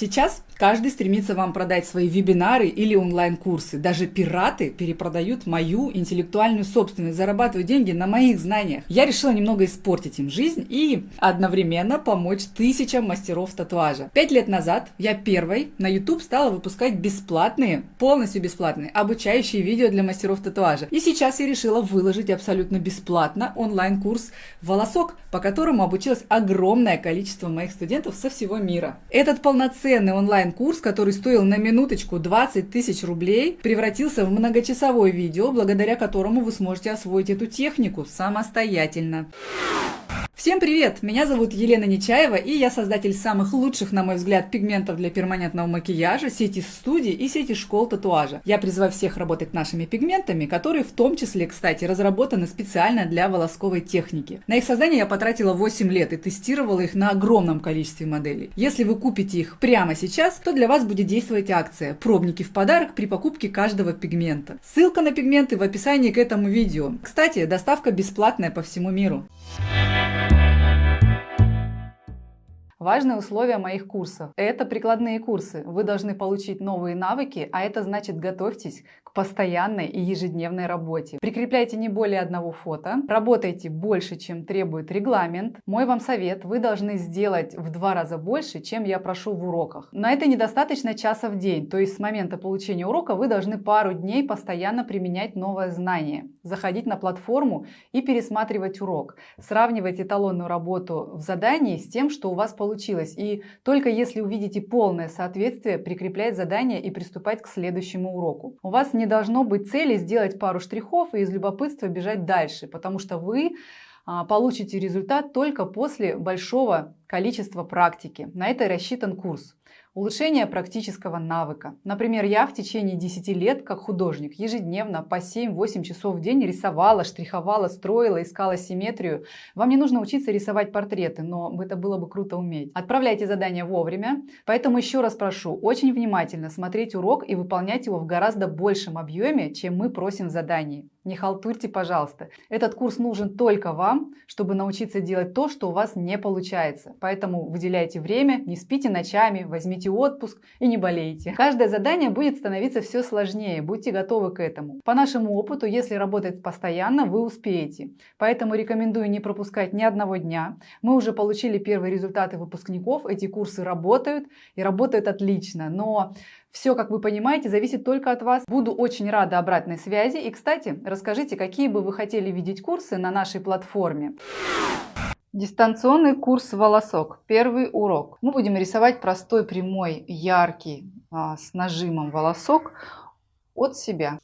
Сейчас каждый стремится вам продать свои вебинары или онлайн-курсы. Даже пираты перепродают мою интеллектуальную собственность, зарабатывают деньги на моих знаниях. Я решила немного испортить им жизнь и одновременно помочь тысячам мастеров татуажа. 5 лет назад я первой на YouTube стала выпускать бесплатные, полностью бесплатные, обучающие видео для мастеров татуажа. И сейчас я решила выложить абсолютно бесплатно онлайн-курс «Волосок», по которому обучилось огромное количество моих студентов со всего мира. Этот полноценный онлайн-курс, который стоил на минуточку 20 тысяч рублей, превратился в многочасовое видео, благодаря которому вы сможете освоить эту технику самостоятельно. Всем привет! Меня зовут Елена Нечаева, и я создатель самых лучших, на мой взгляд, пигментов для перманентного макияжа, сети студий и сети школ татуажа. Я призываю всех работать нашими пигментами, которые в том числе, кстати, разработаны специально для волосковой техники. На их создание я потратила 8 лет и тестировала их на огромном количестве моделей. Если вы купите их прямо сейчас, то для вас будет действовать акция «Пробники в подарок» при покупке каждого пигмента. Ссылка на пигменты в описании к этому видео. Кстати, доставка бесплатная по всему миру. Важные условия моих курсов. Это прикладные курсы. Вы должны получить новые навыки, а это значит готовьтесь к постоянной и ежедневной работе. Прикрепляйте не более одного фото, работайте больше, чем требует регламент. Мой вам совет: вы должны сделать в 2 раза больше, чем я прошу в уроках. На это недостаточно часа в день, то есть с момента получения урока вы должны пару дней постоянно применять новое знание, заходить на платформу и пересматривать урок, сравнивать эталонную работу в задании с тем, что у вас получилось. И только если увидите полное соответствие, прикреплять задание и приступать к следующему уроку. У вас не должно быть цели сделать пару штрихов и из любопытства бежать дальше, потому что вы получите результат только после большого количества практики. На это и рассчитан курс. Улучшение практического навыка. Например, я в течение 10 лет как художник ежедневно по 7-8 часов в день рисовала, штриховала, строила, искала симметрию. Вам не нужно учиться рисовать портреты, но это было бы круто уметь. Отправляйте задания вовремя, поэтому еще раз прошу очень внимательно смотреть урок и выполнять его в гораздо большем объеме, чем мы просим в задании. Не халтурьте, пожалуйста. Этот курс нужен только вам, чтобы научиться делать то, что у вас не получается. Поэтому выделяйте время, не спите ночами, возьмите отпуск и не болейте. Каждое задание будет становиться все сложнее, будьте готовы к этому. По нашему опыту, если работать постоянно, вы успеете. Поэтому рекомендую не пропускать ни одного дня. Мы уже получили первые результаты выпускников, эти курсы работают и работают отлично. Но все, как вы понимаете, зависит только от вас. Буду очень рада обратной связи. И, кстати, расскажите, какие бы вы хотели видеть курсы на нашей платформе. Дистанционный курс «Волосок». Первый урок. Мы будем рисовать простой, прямой, яркий, с нажимом волосок от себя.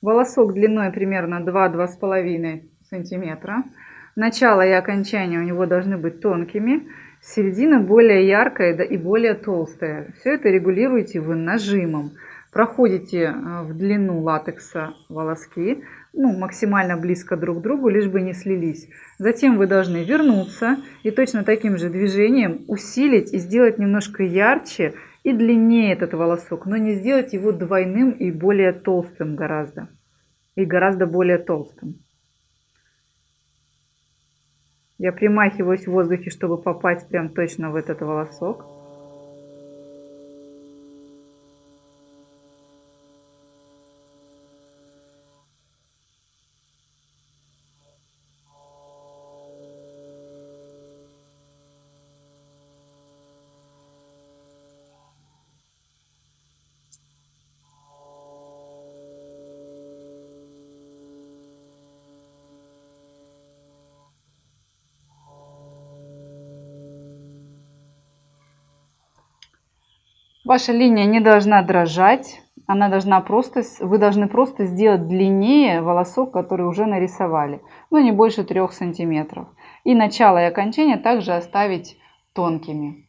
Волосок длиной примерно 2-2,5 сантиметра. Начало и окончание у него должны быть тонкими, середина более яркая и более толстая. Все это регулируете вы нажимом. Проходите в длину латекса волоски, максимально близко друг к другу, лишь бы не слились. Затем вы должны вернуться и точно таким же движением усилить и сделать немножко ярче и длиннее этот волосок, но не сделать его двойным и более толстым гораздо. И гораздо более толстым. Я примахиваюсь в воздухе, чтобы попасть прям точно в этот волосок. Ваша линия не должна дрожать, вы должны просто сделать длиннее волосок, который уже нарисовали, но не больше 3 сантиметров. И начало и окончание также оставить тонкими.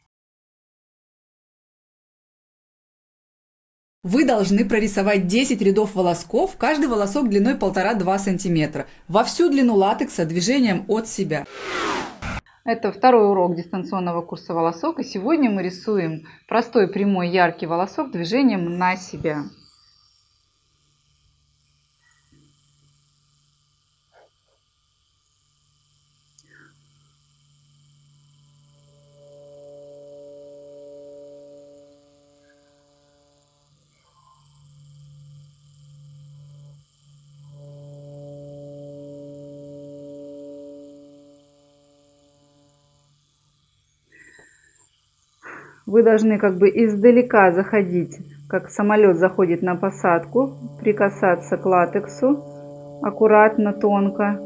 Вы должны прорисовать 10 рядов волосков, каждый волосок длиной 1,5-2 см, во всю длину латекса движением от себя. Это второй урок дистанционного курса волосок, и сегодня мы рисуем простой прямой яркий волосок движением на себя. Вы должны как бы издалека заходить, как самолет заходит на посадку, прикасаться к латексу аккуратно, тонко,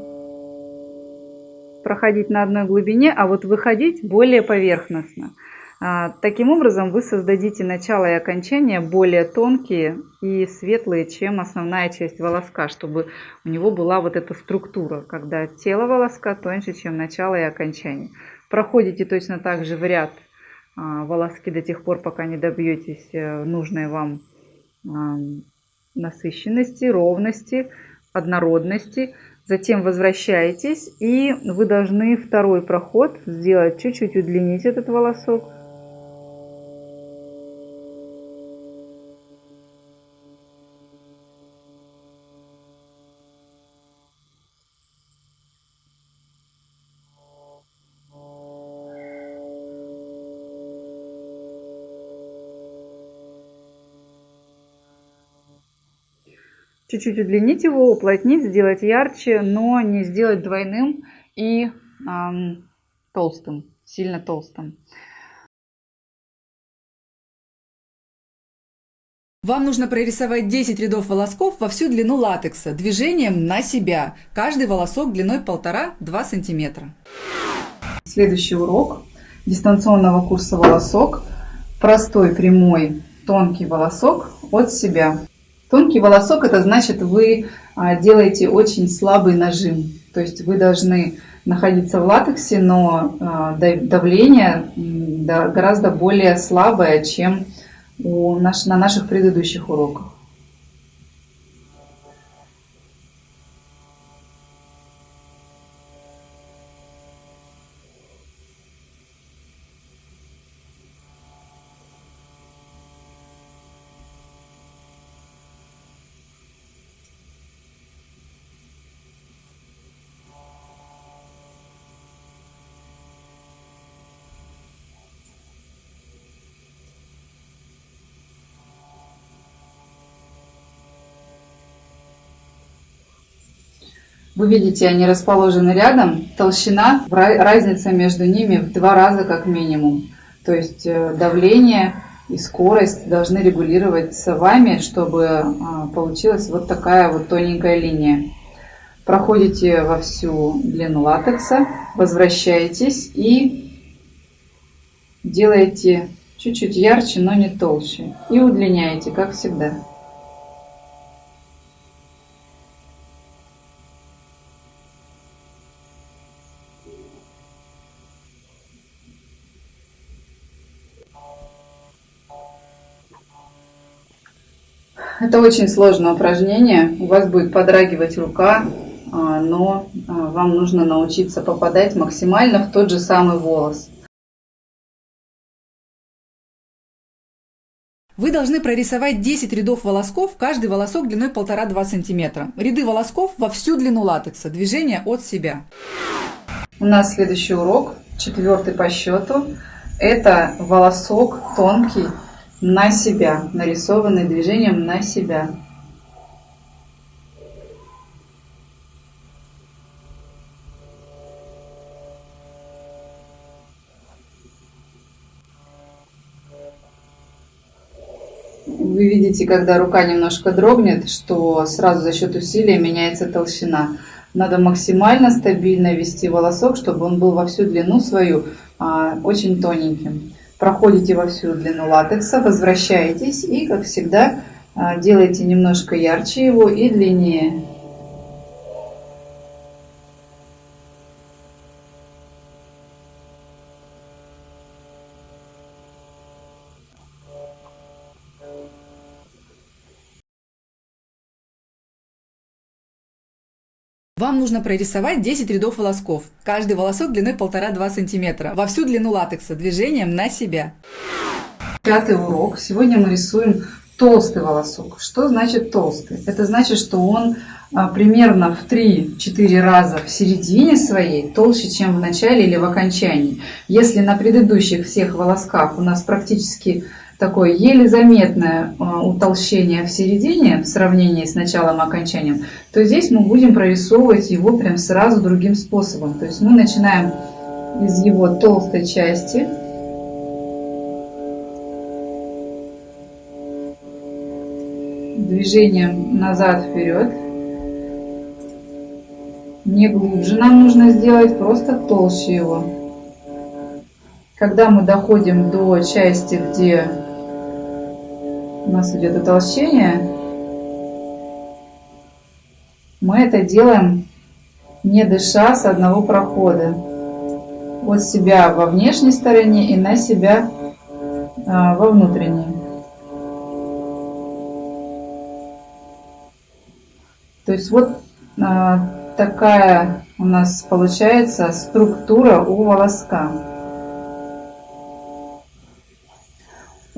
проходить на одной глубине, а вот выходить более поверхностно. Таким образом вы создадите начало и окончание более тонкие и светлые, чем основная часть волоска, чтобы у него была вот эта структура, когда тело волоска тоньше, чем начало и окончание. Проходите точно так же в ряд волоски до тех пор, пока не добьетесь нужной вам насыщенности, ровности, однородности. Затем возвращаетесь, и вы должны второй проход сделать, чуть-чуть удлинить этот волосок. Чуть-чуть удлинить его, уплотнить, сделать ярче, но не сделать двойным и толстым, сильно толстым. Вам нужно прорисовать 10 рядов волосков во всю длину латекса движением на себя. Каждый волосок длиной 1,5-2 сантиметра. Следующий урок дистанционного курса волосок. Простой, прямой, тонкий волосок от себя. Тонкий волосок — это значит, вы делаете очень слабый нажим. То есть вы должны находиться в латексе, но давление гораздо более слабое, чем на наших предыдущих уроках. Вы видите, они расположены рядом. Толщина, разница между ними в 2 раза как минимум. То есть давление и скорость должны регулироваться вами, чтобы получилась вот такая вот тоненькая линия. Проходите во всю длину латекса, возвращаетесь и делаете чуть-чуть ярче, но не толще. И удлиняете, как всегда. Это очень сложное упражнение. У вас будет подрагивать рука, но вам нужно научиться попадать максимально в тот же самый волос. Вы должны прорисовать 10 рядов волосков, каждый волосок длиной 1,5-2 сантиметра. Ряды волосков во всю длину латекса, движение от себя. У нас следующий урок, 4-й по счету. Это волосок тонкий на себя, нарисованный движением на себя. Вы видите, когда рука немножко дрогнет, что сразу за счет усилия меняется толщина. Надо максимально стабильно вести волосок, чтобы он был во всю длину свою очень тоненьким. Проходите во всю длину латекса, возвращаетесь и, как всегда, делаете немножко ярче его и длиннее. Вам нужно прорисовать 10 рядов волосков. Каждый волосок длиной 1,5-2 см. Во всю длину латекса, движением на себя. Пятый урок. Сегодня мы рисуем толстый волосок. Что значит толстый? Это значит, что он примерно в 3-4 раза в середине своей толще, чем в начале или в окончании. Если на предыдущих всех волосках у нас практически такое еле заметное утолщение в середине в сравнении с началом и окончанием, то здесь мы будем прорисовывать его прям сразу другим способом. То есть мы начинаем из его толстой части. Движением назад-вперед. Не глубже нам нужно сделать, просто толще его. Когда мы доходим до части, где у нас идет утолщение, мы это делаем не дыша с одного прохода. От себя во внешней стороне и на себя во внутренней. То есть вот такая у нас получается структура у волоска.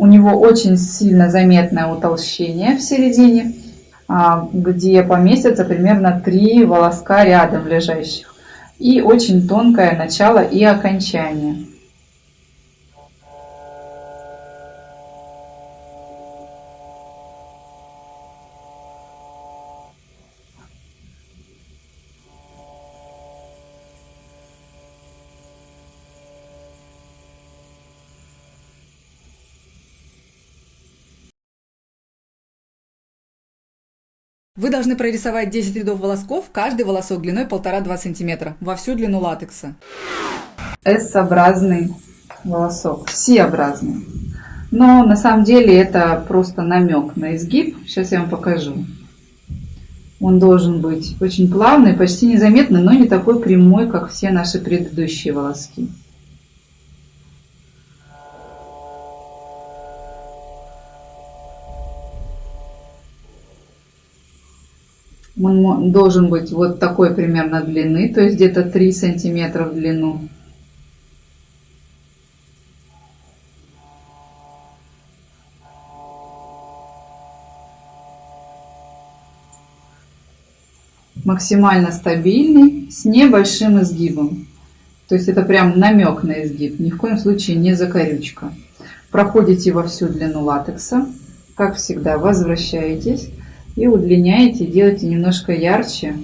У него очень сильно заметное утолщение в середине, где поместятся примерно 3 волоска рядом лежащих. И очень тонкое начало и окончание. Вы должны прорисовать 10 рядов волосков, каждый волосок длиной 1,5-2 см, во всю длину латекса. S-образный волосок, C-образный. Но на самом деле это просто намек на изгиб. Сейчас я вам покажу. Он должен быть очень плавный, почти незаметный, но не такой прямой, как все наши предыдущие волоски. Он должен быть вот такой примерно длины, то есть где-то 3 сантиметра в длину. Максимально стабильный, с небольшим изгибом. То есть это прям намек на изгиб, ни в коем случае не закорючка. Проходите во всю длину латекса, как всегда, возвращаетесь. И удлиняете, делаете немножко ярче.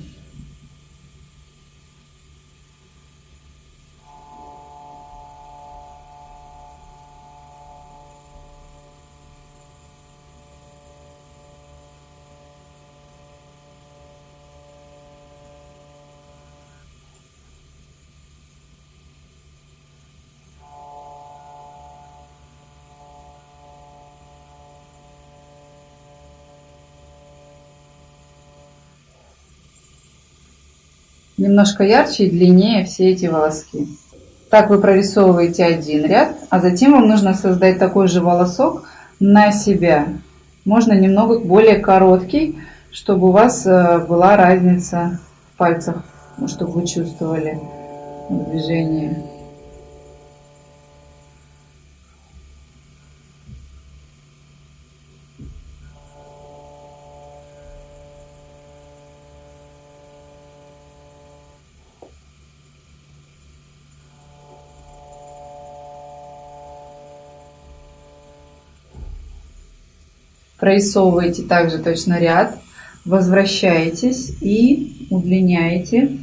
Немножко ярче и длиннее все эти волоски. Так вы прорисовываете один ряд, а затем вам нужно создать такой же волосок на себя. Можно немного более короткий, чтобы у вас была разница в пальцах, чтобы вы чувствовали движение. Прорисовываете также точно ряд, возвращаетесь и удлиняете.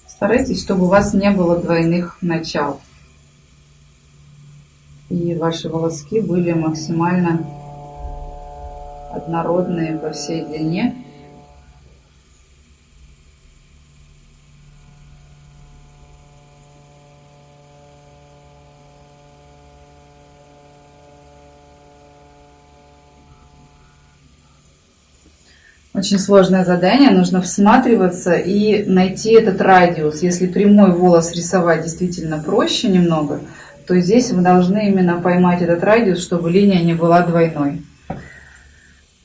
Старайтесь, чтобы у вас не было двойных начал. И ваши волоски были максимально однородные по всей длине. Очень сложное задание, нужно всматриваться и найти этот радиус. Если прямой волос рисовать действительно проще немного, то здесь вы должны именно поймать этот радиус, чтобы линия не была двойной.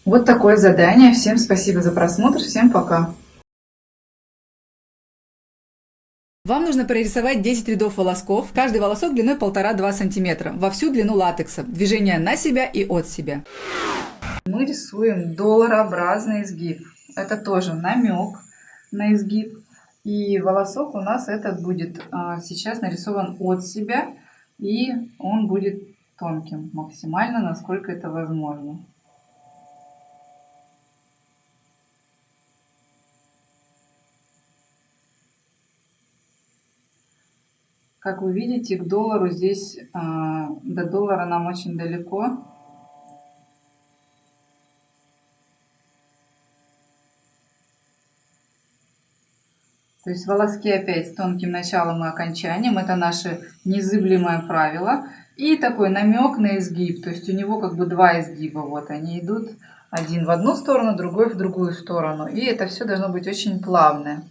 Вот такое задание. Всем спасибо за просмотр, всем пока. Вам нужно прорисовать 10 рядов волосков, каждый волосок длиной 1,5-2 см, во всю длину латекса, движение на себя и от себя. Мы рисуем долларообразный изгиб. Это тоже намек на изгиб. И волосок у нас этот будет сейчас нарисован от себя. И он будет тонким максимально, насколько это возможно. Как вы видите, к доллару здесь, до доллара нам очень далеко. То есть волоски опять с тонким началом и окончанием. Это наше незыблемое правило. И такой намек на изгиб. То есть у него как бы два изгиба. Вот они идут. Один в одну сторону, другой в другую сторону. И это все должно быть очень плавное.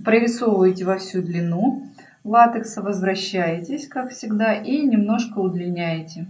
Прорисовываете во всю длину латекса, возвращаетесь, как всегда, и немножко удлиняете.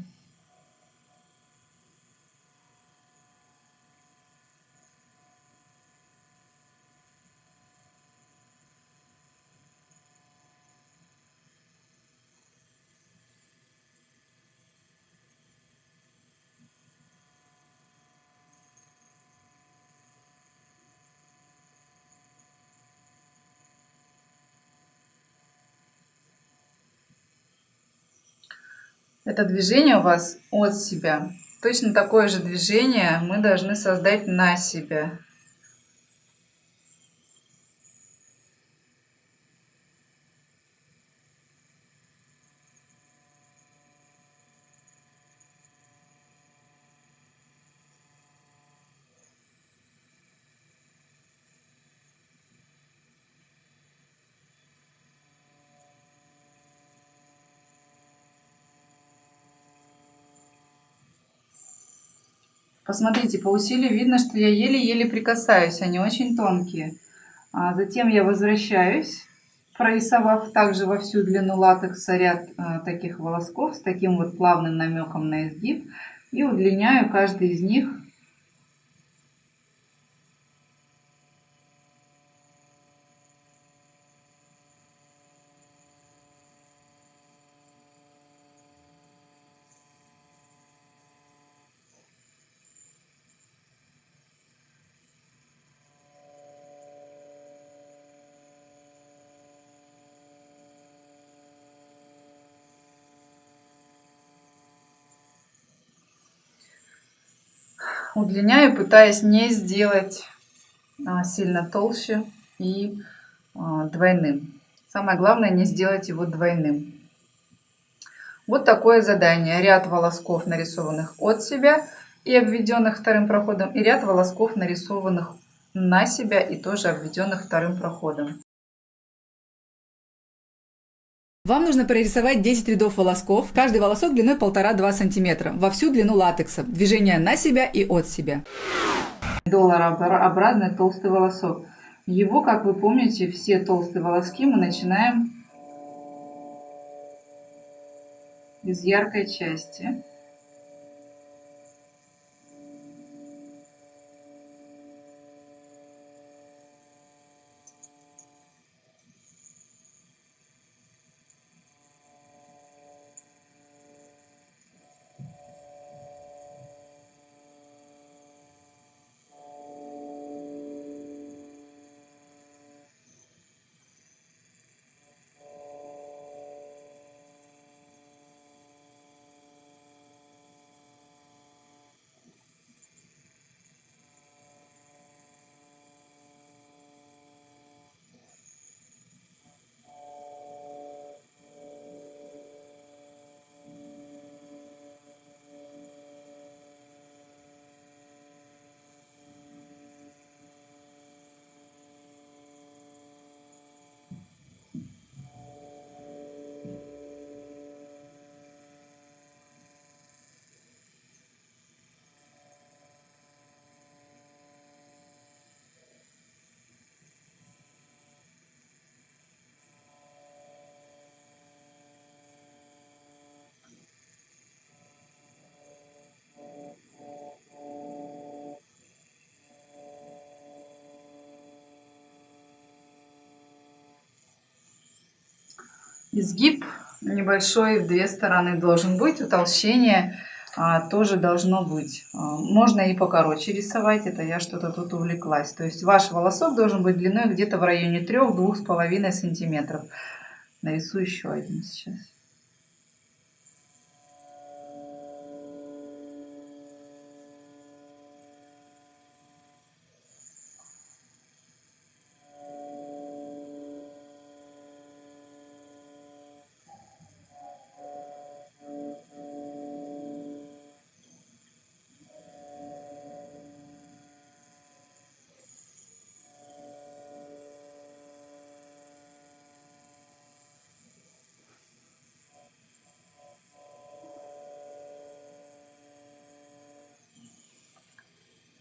Это движение у вас от себя. Точно такое же движение мы должны создать на себя. Посмотрите, по усилию видно, что я еле-еле прикасаюсь, они очень тонкие. Затем я возвращаюсь, прорисовав также во всю длину латекса ряд таких волосков с таким вот плавным намеком на изгиб. И удлиняю каждый из них. Удлиняю, пытаясь не сделать сильно толще и двойным. Самое главное, не сделать его двойным. Вот такое задание. Ряд волосков, нарисованных от себя и обведенных вторым проходом, и ряд волосков, нарисованных на себя и тоже обведенных вторым проходом. Вам нужно прорисовать 10 рядов волосков, каждый волосок длиной 1,5-2 см, во всю длину латекса, движение на себя и от себя. Долларообразный толстый волосок. Его, как вы помните, все толстые волоски мы начинаем из яркой части. Изгиб небольшой в две стороны должен быть, утолщение тоже должно быть. Можно и покороче рисовать, это я что-то тут увлеклась. То есть ваш волосок должен быть длиной где-то в районе 3-2,5 сантиметров. Нарисую еще один сейчас.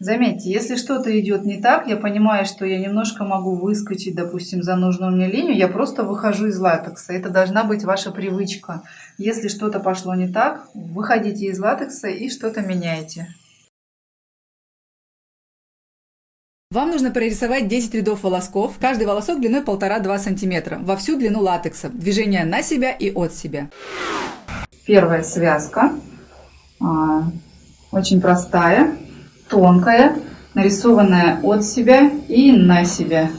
Заметьте, если что-то идет не так, я понимаю, что я немножко могу выскочить, допустим, за нужную мне линию, я просто выхожу из латекса. Это должна быть ваша привычка. Если что-то пошло не так, выходите из латекса и что-то меняйте. Вам нужно прорисовать 10 рядов волосков, каждый волосок длиной 1,5-2 см, во всю длину латекса, движение на себя и от себя. Первая связка, очень простая, тонкая, нарисованная от себя и на себя.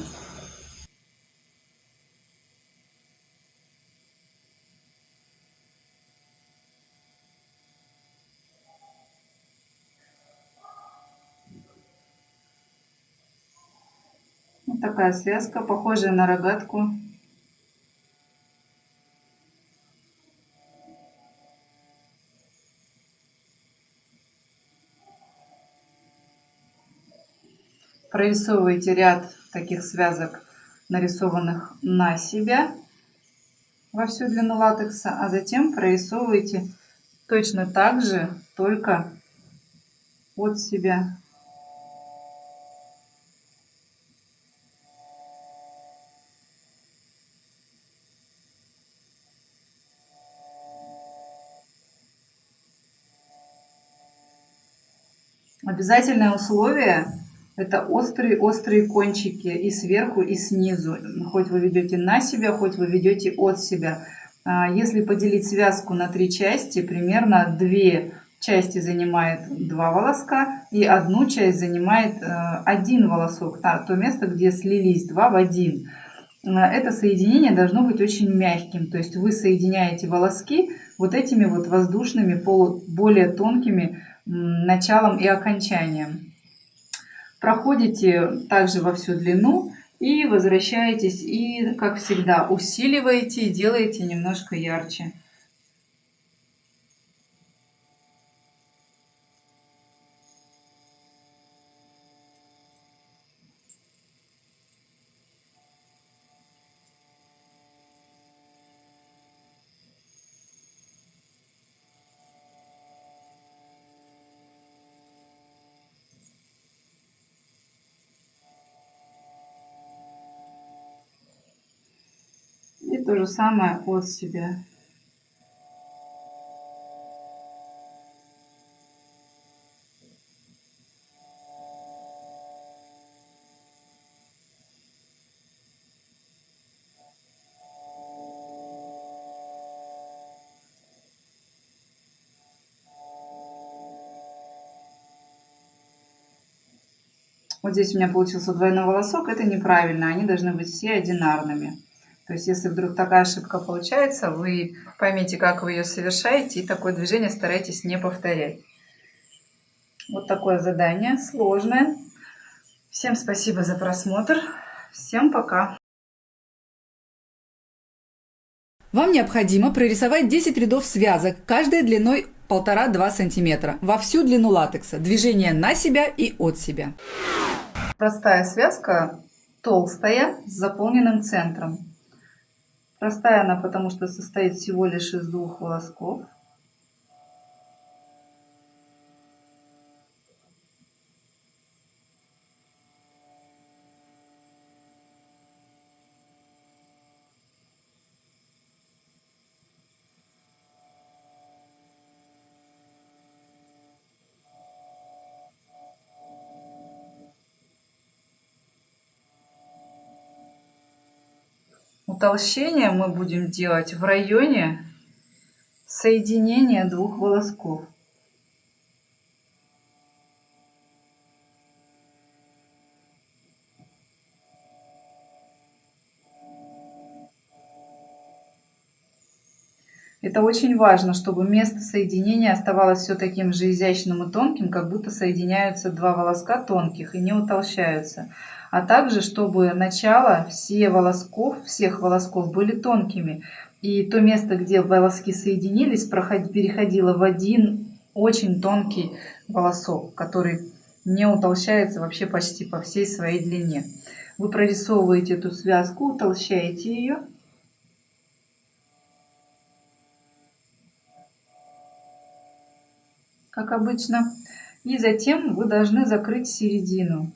Вот такая связка, похожая на рогатку. Прорисовываете ряд таких связок, нарисованных на себя во всю длину латекса, а затем прорисовываете точно так же, только от себя. Обязательное условие — это острые кончики и сверху, и снизу. Хоть вы ведете на себя, хоть вы ведете от себя. Если поделить связку на 3 части, примерно 2 части занимает 2 волоска и одну часть занимает 1 волосок. То место, где слились 2 в 1. Это соединение должно быть очень мягким. То есть вы соединяете волоски вот этими вот воздушными, более тонкими началом и окончанием. Проходите также во всю длину и возвращаетесь, и, как всегда, усиливаете и делаете немножко ярче. И то же самое от себя. Вот здесь у меня получился двойной волосок, это неправильно, они должны быть все одинарными. То есть, если вдруг такая ошибка получается, вы поймите, как вы ее совершаете, и такое движение старайтесь не повторять. Вот такое задание сложное. Всем спасибо за просмотр. Всем пока. Вам необходимо прорисовать 10 рядов связок, каждая длиной 1,5-2 см, во всю длину латекса, движение на себя и от себя. Простая связка, толстая, с заполненным центром. Простая она, потому что состоит всего лишь из 2 волосков. Утолщение мы будем делать в районе соединения двух волосков. Это очень важно, чтобы место соединения оставалось все таким же изящным и тонким, как будто соединяются два волоска тонких и не утолщаются. А также, чтобы начало всех волосков были тонкими. И то место, где волоски соединились, переходило в один очень тонкий волосок, который не утолщается вообще почти по всей своей длине. Вы прорисовываете эту связку, утолщаете ее. Как обычно. И затем вы должны закрыть середину.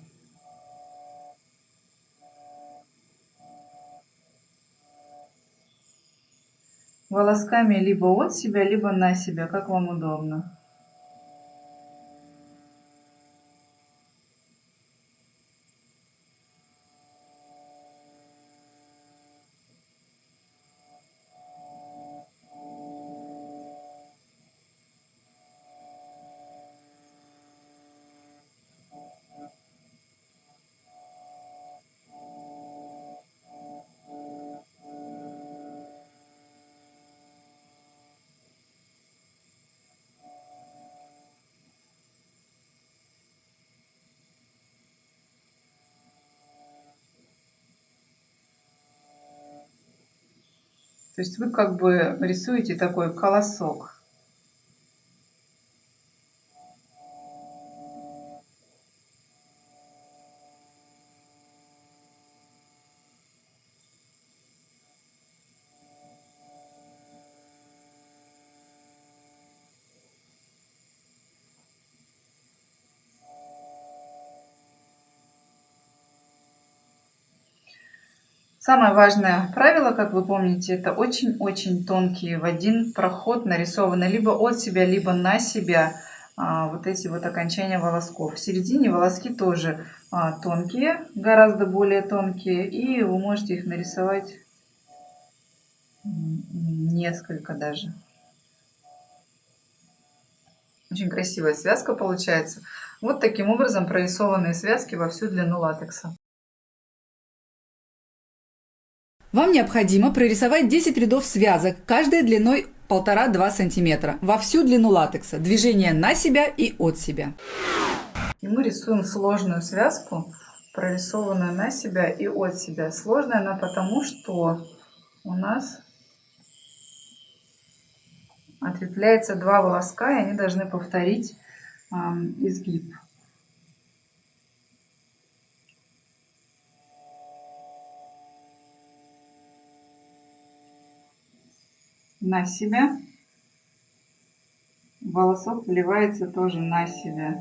Волосками либо от себя, либо на себя, как вам удобно. То есть вы как бы рисуете такой колосок. Самое важное правило, как вы помните, это очень-очень тонкие в один проход нарисованы либо от себя, либо на себя вот эти вот окончания волосков. В середине волоски тоже тонкие, гораздо более тонкие, и вы можете их нарисовать несколько даже. Очень красивая связка получается. Вот таким образом прорисованные связки во всю длину латекса. Вам необходимо прорисовать 10 рядов связок, каждая длиной 1,5-2 см, во всю длину латекса, движение на себя и от себя. И мы рисуем сложную связку, прорисованную на себя и от себя. Сложная она потому, что у нас ответвляется два волоска, и они должны повторить изгиб. На себя. Волосок вливается тоже на себя.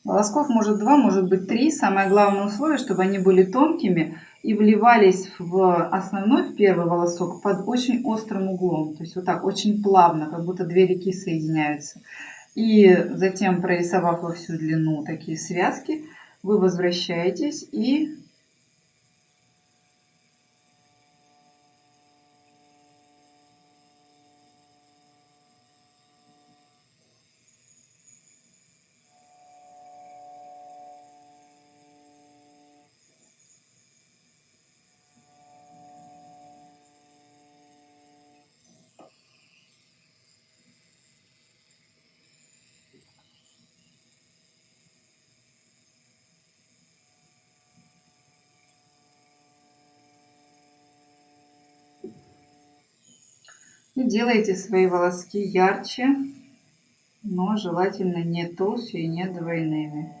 Волосков может 2, может быть 3. Самое главное условие, чтобы они были тонкими и вливались в основной, в первый волосок под очень острым углом. То есть вот так, очень плавно, как будто две реки соединяются. И затем, прорисовав во всю длину такие связки, вы возвращаетесь и делаете свои волоски ярче, но желательно не толще и не двойными.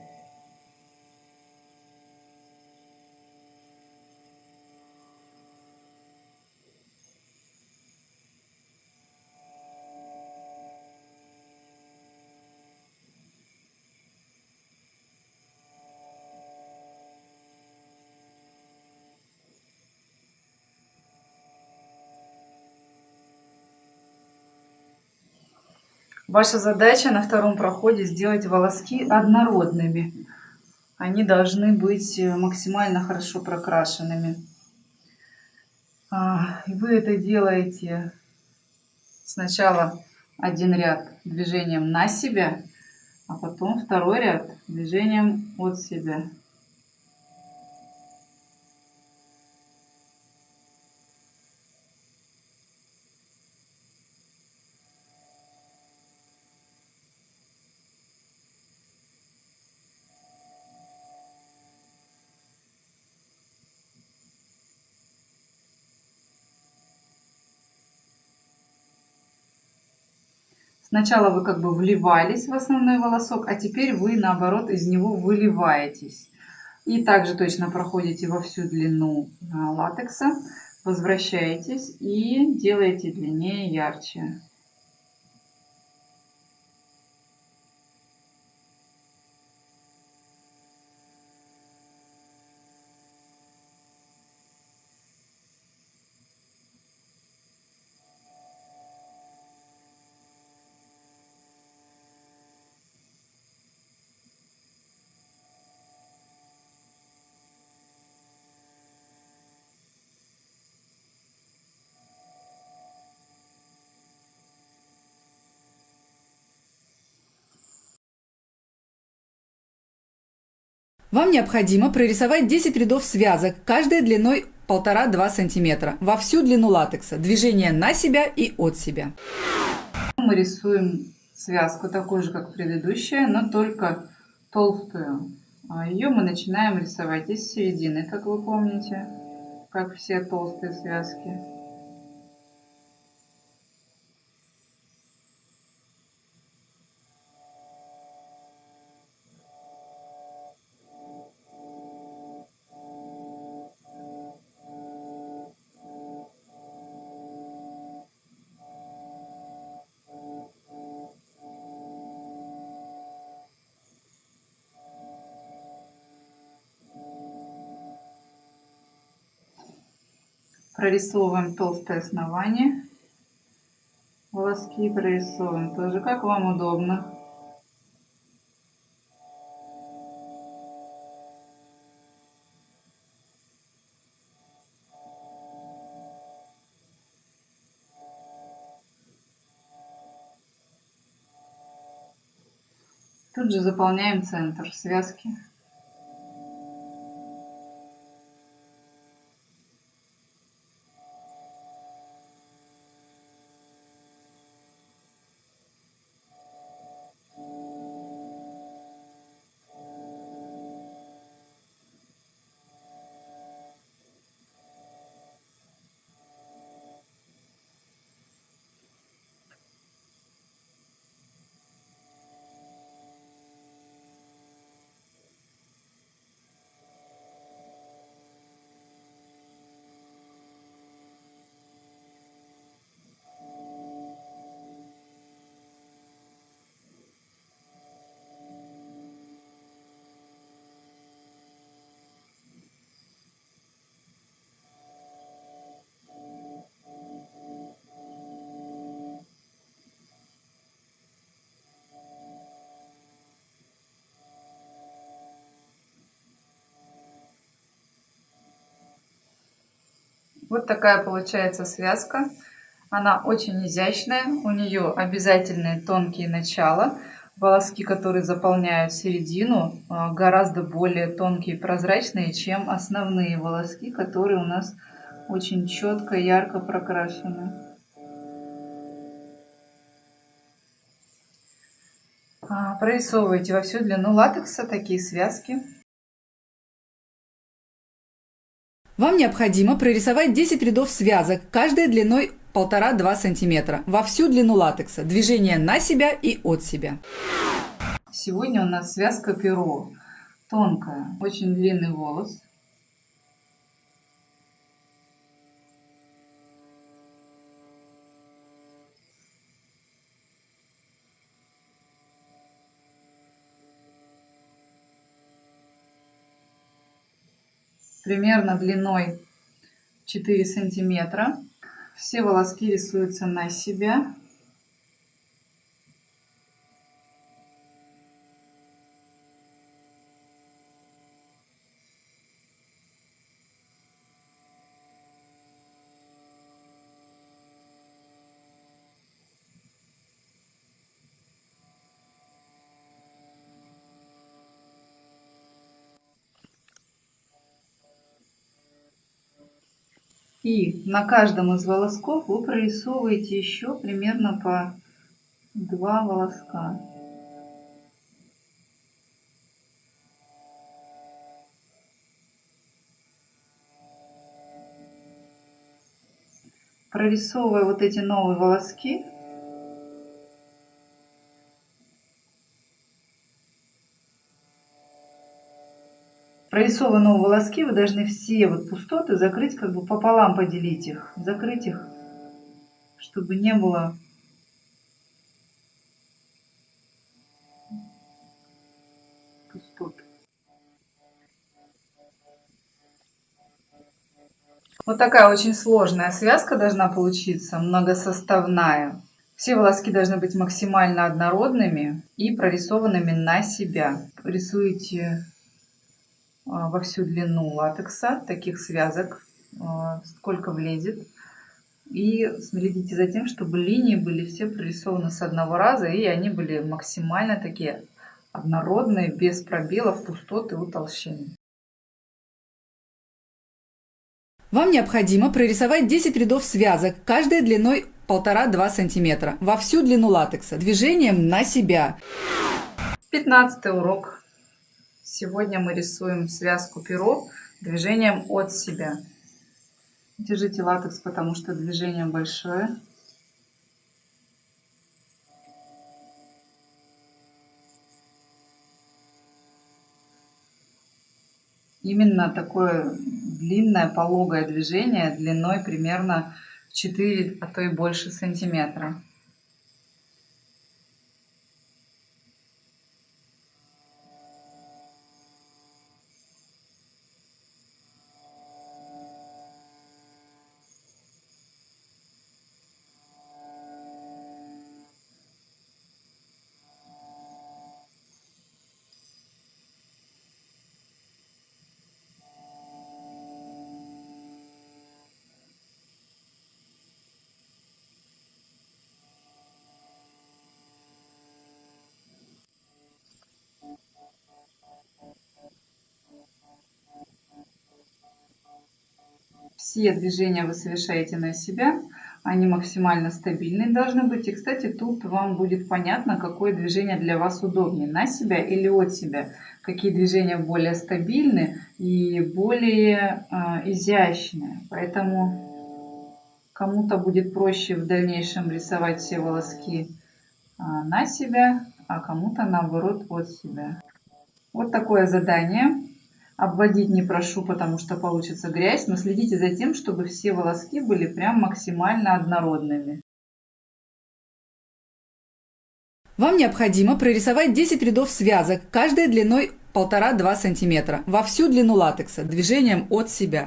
Ваша задача на втором проходе сделать волоски однородными. Они должны быть максимально хорошо прокрашенными. И вы это делаете сначала один ряд движением на себя, а потом второй ряд движением от себя. Сначала вы как бы вливались в основной волосок, а теперь вы наоборот из него выливаетесь. И также точно проходите во всю длину латекса, возвращаетесь и делаете длиннее, ярче. Вам необходимо прорисовать 10 рядов связок, каждая длиной 1,5-2 см, во всю длину латекса, движение на себя и от себя. Мы рисуем связку такую же, как предыдущая, но только толстую. Ее мы начинаем рисовать из середины, как вы помните, как все толстые связки. Прорисовываем толстое основание. Волоски прорисовываем тоже, как вам удобно. Тут же заполняем центр связки. Вот такая получается связка. Она очень изящная, у нее обязательные тонкие начала. Волоски, которые заполняют середину, гораздо более тонкие и прозрачные, чем основные волоски, которые у нас очень четко, ярко прокрашены. Прорисовывайте во всю длину латекса такие связки. Вам необходимо прорисовать 10 рядов связок, каждая длиной 1,5-2 см, во всю длину латекса, движение на себя и от себя. Сегодня у нас связка перо. Тонкая, очень длинный волос. Примерно длиной 4 сантиметра. Все волоски рисуются на себя. И на каждом из волосков вы прорисовываете еще примерно по 2 волоска. Прорисовывая вот эти новые волоски, вы должны все вот пустоты закрыть, как бы пополам поделить их, закрыть их, чтобы не было пустот. Вот такая очень сложная связка должна получиться, многосоставная. Все волоски должны быть максимально однородными и прорисованными на себя. Рисуете во всю длину латекса, таких связок, сколько влезет. И следите за тем, чтобы линии были все прорисованы с одного раза, и они были максимально такие однородные, без пробелов, пустот и утолщений. Вам необходимо прорисовать 10 рядов связок, каждая длиной 1,5-2 см, во всю длину латекса, движением на себя. 15-й урок. Сегодня мы рисуем связку перо движением от себя. Держите латекс, потому что движение большое. Именно такое длинное пологое движение длиной примерно 4, а то и больше сантиметра. Все движения вы совершаете на себя, они максимально стабильные должны быть. И, кстати, тут вам будет понятно, какое движение для вас удобнее, на себя или от себя. Какие движения более стабильны и более изящные. Поэтому кому-то будет проще в дальнейшем рисовать все волоски на себя, а кому-то наоборот от себя. Вот такое задание. Обводить не прошу, потому что получится грязь, но следите за тем, чтобы все волоски были прям максимально однородными. Вам необходимо прорисовать 10 рядов связок, каждая длиной 1,5-2 см, во всю длину латекса, движением от себя.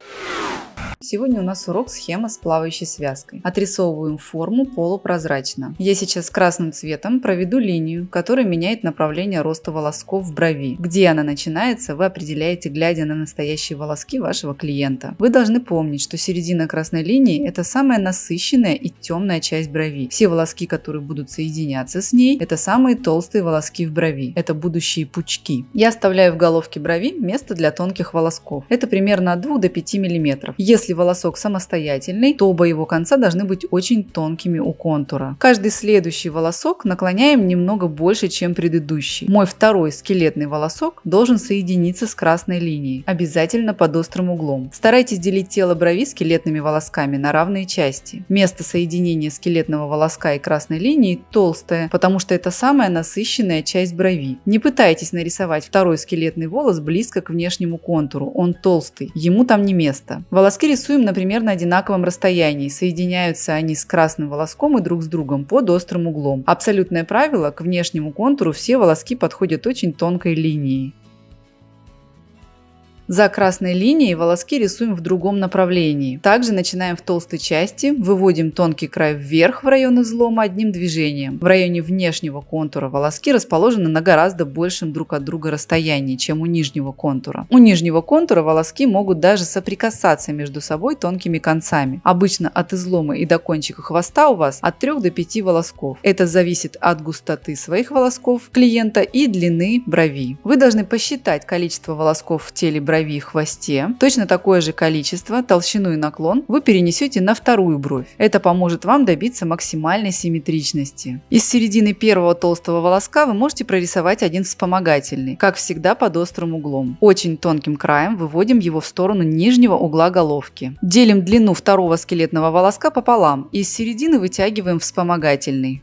Сегодня у нас урок схема с плавающей связкой. Отрисовываем форму полупрозрачно. Я сейчас красным цветом проведу линию, которая меняет направление роста волосков в брови. Где она начинается, вы определяете, глядя на настоящие волоски вашего клиента. Вы должны помнить, что середина красной линии – это самая насыщенная и темная часть брови. Все волоски, которые будут соединяться с ней, это самые толстые волоски в брови. Это будущие пучки. Я оставляю в головке брови место для тонких волосков. Это примерно от 2 до 5 мм. Если волосок самостоятельный, то оба его конца должны быть очень тонкими у контура. Каждый следующий волосок наклоняем немного больше, чем предыдущий. Мой второй скелетный волосок должен соединиться с красной линией, обязательно под острым углом. Старайтесь делить тело брови скелетными волосками на равные части. Место соединения скелетного волоска и красной линии толстое, потому что это самая насыщенная часть брови. Не пытайтесь нарисовать второй скелетный волос близко к внешнему контуру, он толстый, ему там не место. Волоски рисуем, например, на одинаковом расстоянии, соединяются они с красным волоском и друг с другом под острым углом. Абсолютное правило: к внешнему контуру все волоски подходят очень тонкой линией. За красной линией волоски рисуем в другом направлении. Также начинаем в толстой части, выводим тонкий край вверх в район излома одним движением. В районе внешнего контура волоски расположены на гораздо большем друг от друга расстоянии, чем у нижнего контура. У нижнего контура волоски могут даже соприкасаться между собой тонкими концами. Обычно от излома и до кончика хвоста у вас от 3 до 5 волосков. Это зависит от густоты своих волосков клиента и длины брови. Вы должны посчитать количество волосков в теле брови брови и хвосте, точно такое же количество, толщину и наклон вы перенесете на вторую бровь. Это поможет вам добиться максимальной симметричности. Из середины первого толстого волоска вы можете прорисовать один вспомогательный, как всегда под острым углом. Очень тонким краем выводим его в сторону нижнего угла головки. Делим длину второго скелетного волоска пополам и из середины вытягиваем вспомогательный.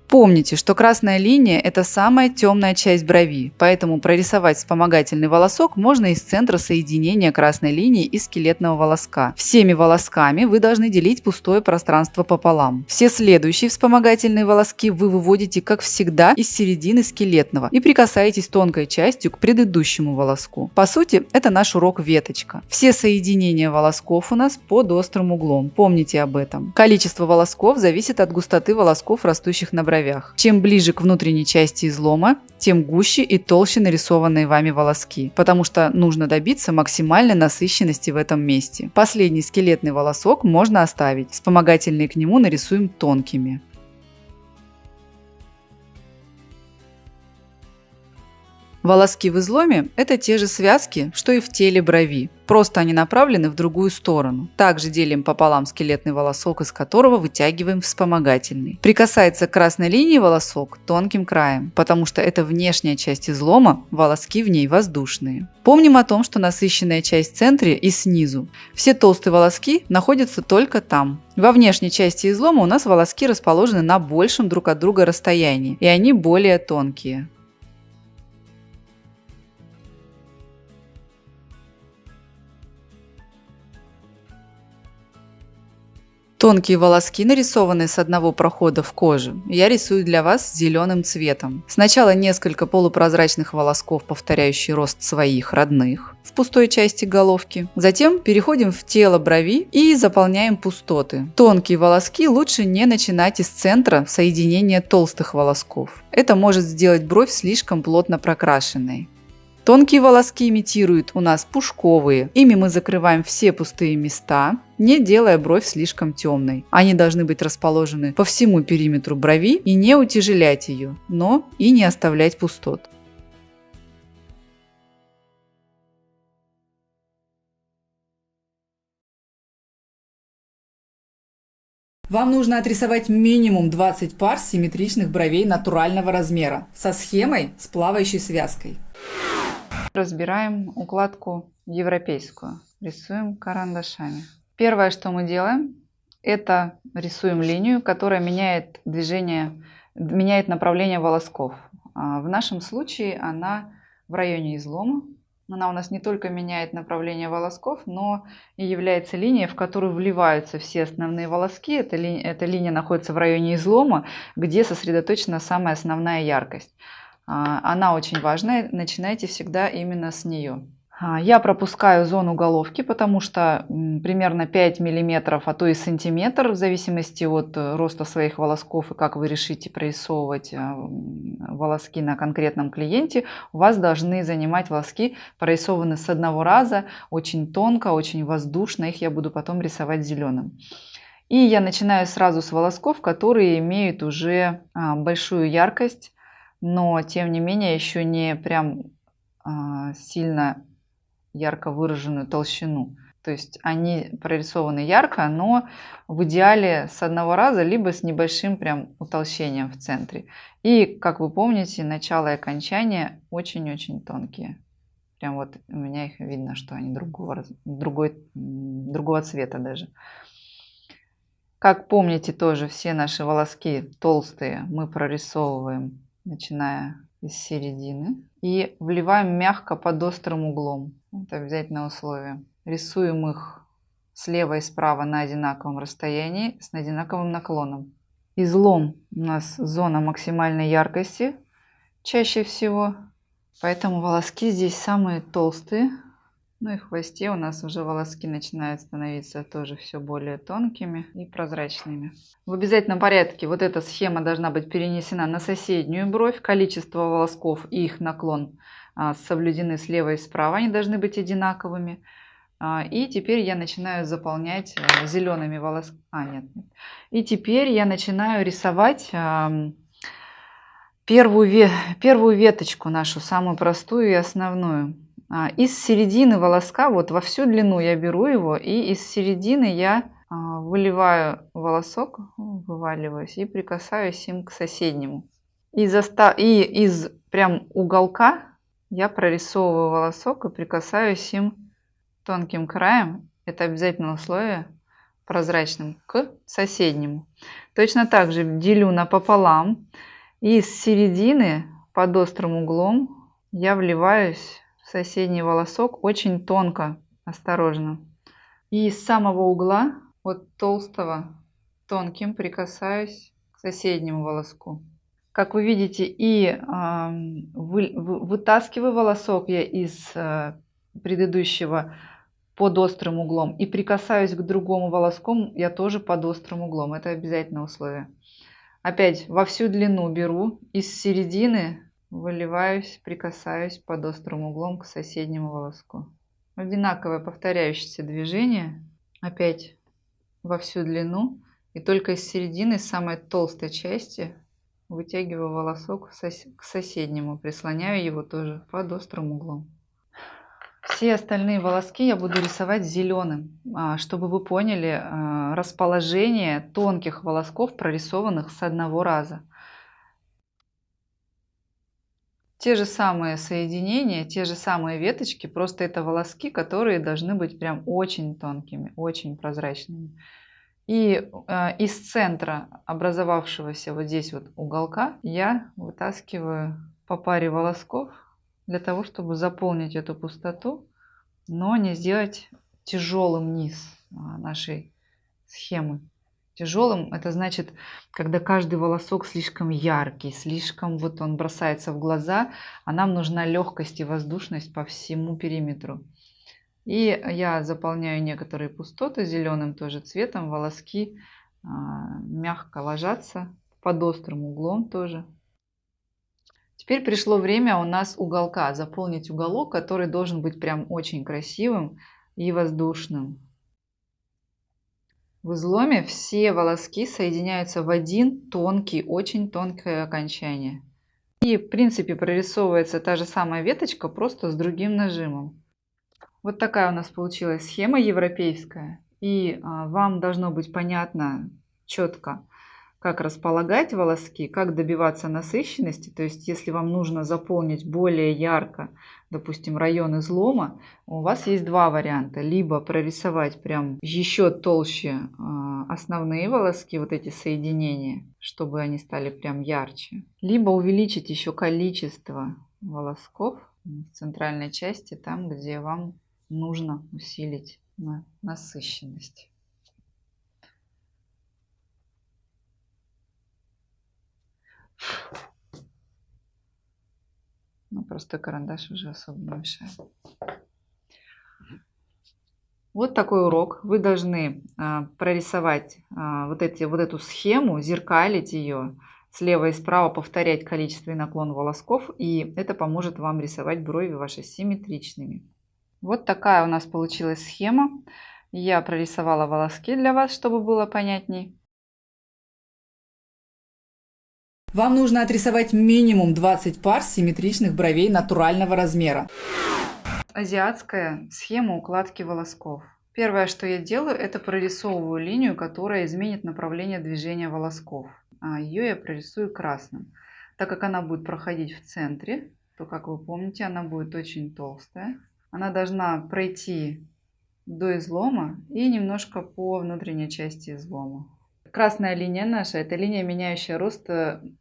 Помните, что красная линия – это самая темная часть брови, поэтому прорисовать вспомогательный волосок можно из центра соединения красной линии и скелетного волоска. Всеми волосками вы должны делить пустое пространство пополам. Все следующие вспомогательные волоски вы выводите, как всегда, из середины скелетного и прикасаетесь тонкой частью к предыдущему волоску. По сути, это наш урок веточка. Все соединения волосков у нас под острым углом. Помните об этом. Количество волосков зависит от густоты волосков, растущих на бровях. Чем ближе к внутренней части излома, тем гуще и толще нарисованные вами волоски, потому что нужно добиться максимальной насыщенности в этом месте. Последний скелетный волосок можно оставить, вспомогательные к нему нарисуем тонкими. Волоски в изломе – это те же связки, что и в теле брови. Просто они направлены в другую сторону. Также делим пополам скелетный волосок, из которого вытягиваем вспомогательный. Прикасается к красной линии волосок тонким краем, потому что это внешняя часть излома, волоски в ней воздушные. Помним о том, что насыщенная часть в центре и снизу. Все толстые волоски находятся только там. Во внешней части излома у нас волоски расположены на большем друг от друга расстоянии, и они более тонкие. Тонкие волоски, нарисованные с одного прохода в коже, я рисую для вас зеленым цветом. Сначала несколько полупрозрачных волосков, повторяющие рост своих родных в пустой части головки. Затем переходим в тело брови и заполняем пустоты. Тонкие волоски лучше не начинать из центра соединения толстых волосков. Это может сделать бровь слишком плотно прокрашенной. Тонкие волоски имитируют у нас пушковые. Ими мы закрываем все пустые места, не делая бровь слишком темной. Они должны быть расположены по всему периметру брови и не утяжелять ее, но и не оставлять пустот. Вам нужно отрисовать минимум 20 пар симметричных бровей натурального размера со схемой с плавающей связкой. Разбираем укладку европейскую. Рисуем карандашами. Первое, что мы делаем, это рисуем линию, которая меняет направление волосков. В нашем случае она в районе излома. Она у нас не только меняет направление волосков, но и является линией, в которую вливаются все основные волоски. Эта линия находится в районе излома, где сосредоточена самая основная яркость. Она очень важная, начинайте всегда именно с нее. Я пропускаю зону головки, потому что примерно 5 мм, а то и сантиметр, в зависимости от роста своих волосков и как вы решите прорисовывать волоски на конкретном клиенте, у вас должны занимать волоски, прорисованы с одного раза, очень тонко, очень воздушно, их я буду потом рисовать зеленым. И я начинаю сразу с волосков, которые имеют уже большую яркость, но тем не менее еще не прям сильно ярко выраженную толщину. То есть они прорисованы ярко, но в идеале с одного раза, либо с небольшим прям утолщением в центре. И, как вы помните, начало и окончание очень-очень тонкие. Прям вот у меня их видно, что они другого цвета даже. Как помните, тоже все наши волоски толстые мы прорисовываем, начиная из середины. И вливаем мягко под острым углом. Это обязательное условие. Рисуем их слева и справа на одинаковом расстоянии с одинаковым наклоном. Излом у нас зона максимальной яркости чаще всего. Поэтому волоски здесь самые толстые. Ну и в хвосте у нас уже волоски начинают становиться тоже все более тонкими и прозрачными. В обязательном порядке вот эта схема должна быть перенесена на соседнюю бровь. Количество волосков и их наклон соблюдены слева и справа. Они должны быть одинаковыми. И теперь я начинаю заполнять зелеными волосками. И теперь я начинаю рисовать первую веточку нашу, самую простую и основную. Из середины волоска, вот во всю длину я беру его, и из середины я выливаю волосок, вываливаюсь и прикасаюсь им к соседнему. И из прям уголка я прорисовываю волосок и прикасаюсь им тонким краем, это обязательное условие, прозрачным, к соседнему. Точно так же делю напополам, и с середины под острым углом я вливаюсь в соседний волосок очень тонко, осторожно. И из самого угла, от толстого, тонким прикасаюсь к соседнему волоску. Как вы видите, и вытаскиваю волосок я из предыдущего под острым углом, и прикасаюсь к другому волоску я тоже под острым углом. Это обязательное условие. Опять во всю длину беру, из середины выливаюсь, прикасаюсь под острым углом к соседнему волоску. Одинаковое повторяющееся движение. Опять во всю длину, и только из середины, с самой толстой части, вытягиваю волосок к соседнему, прислоняю его тоже под острым углом. Все остальные волоски я буду рисовать зеленым, чтобы вы поняли расположение тонких волосков, прорисованных с одного раза. Те же самые соединения, те же самые веточки, просто это волоски, которые должны быть прям очень тонкими, очень прозрачными. И из центра образовавшегося вот здесь вот уголка я вытаскиваю по паре волосков для того, чтобы заполнить эту пустоту, но не сделать тяжелым низ нашей схемы. Тяжелым — это значит, когда каждый волосок слишком яркий, слишком вот он бросается в глаза, а нам нужна легкость и воздушность по всему периметру. И я заполняю некоторые пустоты зеленым тоже цветом, волоски мягко ложатся под острым углом тоже. Теперь пришло время у нас уголка, заполнить уголок, который должен быть прям очень красивым и воздушным. В изломе все волоски соединяются в один тонкий, очень тонкое окончание. И в принципе прорисовывается та же самая веточка, просто с другим нажимом. Вот такая у нас получилась схема европейская. И вам должно быть понятно четко, как располагать волоски, как добиваться насыщенности. То есть, если вам нужно заполнить более ярко, допустим, район излома, у вас есть два варианта. Либо прорисовать прям еще толще основные волоски, вот эти соединения, чтобы они стали прям ярче. Либо увеличить еще количество волосков в центральной части, там, где вам нужно усилить насыщенность. Ну, простой карандаш уже особо не мешает. Вот такой урок. Вы должны прорисовать вот эту схему, зеркалить ее, слева и справа повторять количество и наклон волосков, и это поможет вам рисовать брови ваши симметричными. Вот такая у нас получилась схема. Я прорисовала волоски для вас, чтобы было понятней. Вам нужно отрисовать минимум 20 пар симметричных бровей натурального размера. Азиатская схема укладки волосков. Первое, что я делаю, это прорисовываю линию, которая изменит направление движения волосков. Ее я прорисую красным. Так как она будет проходить в центре, то, как вы помните, она будет очень толстая. Она должна пройти до излома и немножко по внутренней части излома. Красная линия наша — это линия, меняющая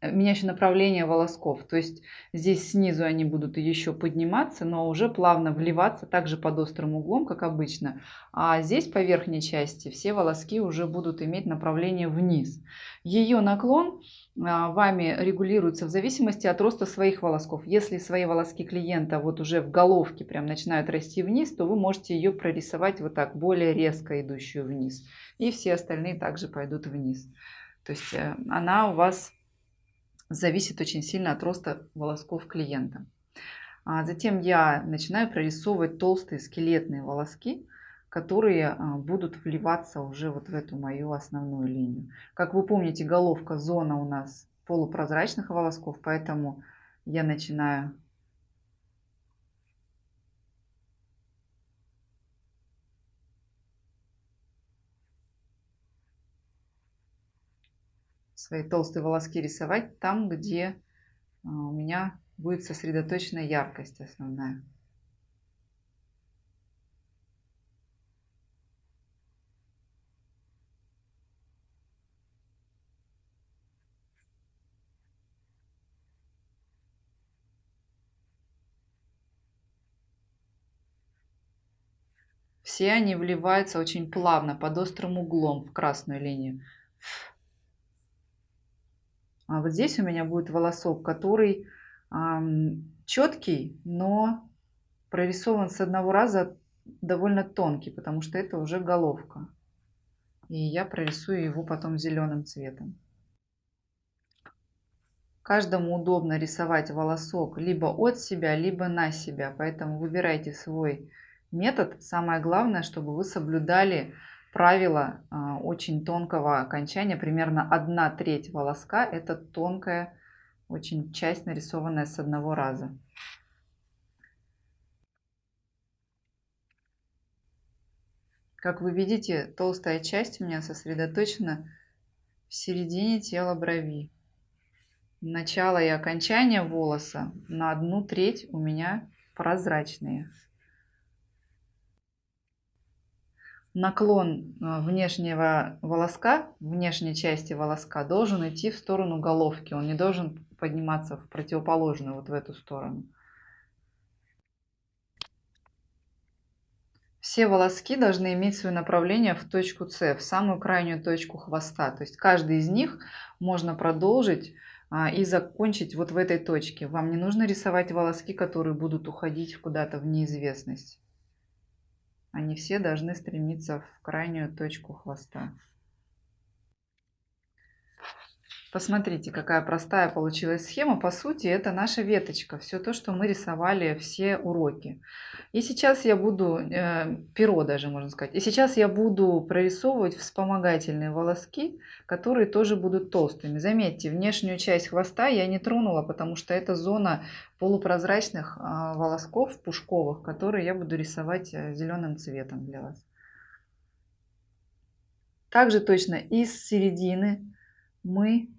меняющая направление волосков. То есть здесь снизу они будут еще подниматься, но уже плавно вливаться, также под острым углом, как обычно. А здесь по верхней части все волоски уже будут иметь направление вниз. Ее наклон вами регулируется в зависимости от роста своих волосков. Если свои волоски клиента вот уже в головке прям начинают расти вниз, то вы можете ее прорисовать вот так, более резко идущую вниз. И все остальные также пойдут вниз. То есть она у вас зависит очень сильно от роста волосков клиента. Затем я начинаю прорисовывать толстые скелетные волоски, которые будут вливаться уже вот в эту мою основную линию. Как вы помните, головка зона у нас полупрозрачных волосков, поэтому я начинаю свои толстые волоски рисовать там, где у меня будет сосредоточена яркость основная. Все они вливаются очень плавно, под острым углом в красную линию. А вот здесь у меня будет волосок, который четкий, но прорисован с одного раза довольно тонкий, потому что это уже головка. И я прорисую его потом зеленым цветом. Каждому удобно рисовать волосок либо от себя, либо на себя, поэтому выбирайте свой метод. Самое главное, чтобы вы соблюдали правило очень тонкого окончания. Примерно 1/3 волоска — это тонкая очень часть, нарисованная с одного раза. Как вы видите, толстая часть у меня сосредоточена в середине тела брови. Начало и окончание волоса на 1/3 у меня прозрачные. Наклон внешнего волоска, внешней части волоска должен идти в сторону головки. Он не должен подниматься в противоположную, вот в эту сторону. Все волоски должны иметь свое направление в точку С, в самую крайнюю точку хвоста. То есть каждый из них можно продолжить и закончить вот в этой точке. Вам не нужно рисовать волоски, которые будут уходить куда-то в неизвестность. Они все должны стремиться в крайнюю точку хвоста. Посмотрите, какая простая получилась схема. По сути, это наша веточка. Все то, что мы рисовали все уроки. И сейчас я буду, перо даже можно сказать. И сейчас я буду прорисовывать вспомогательные волоски, которые тоже будут толстыми. Заметьте, внешнюю часть хвоста я не тронула, потому что это зона полупрозрачных волосков пушковых, которые я буду рисовать зеленым цветом для вас. Также точно из середины мы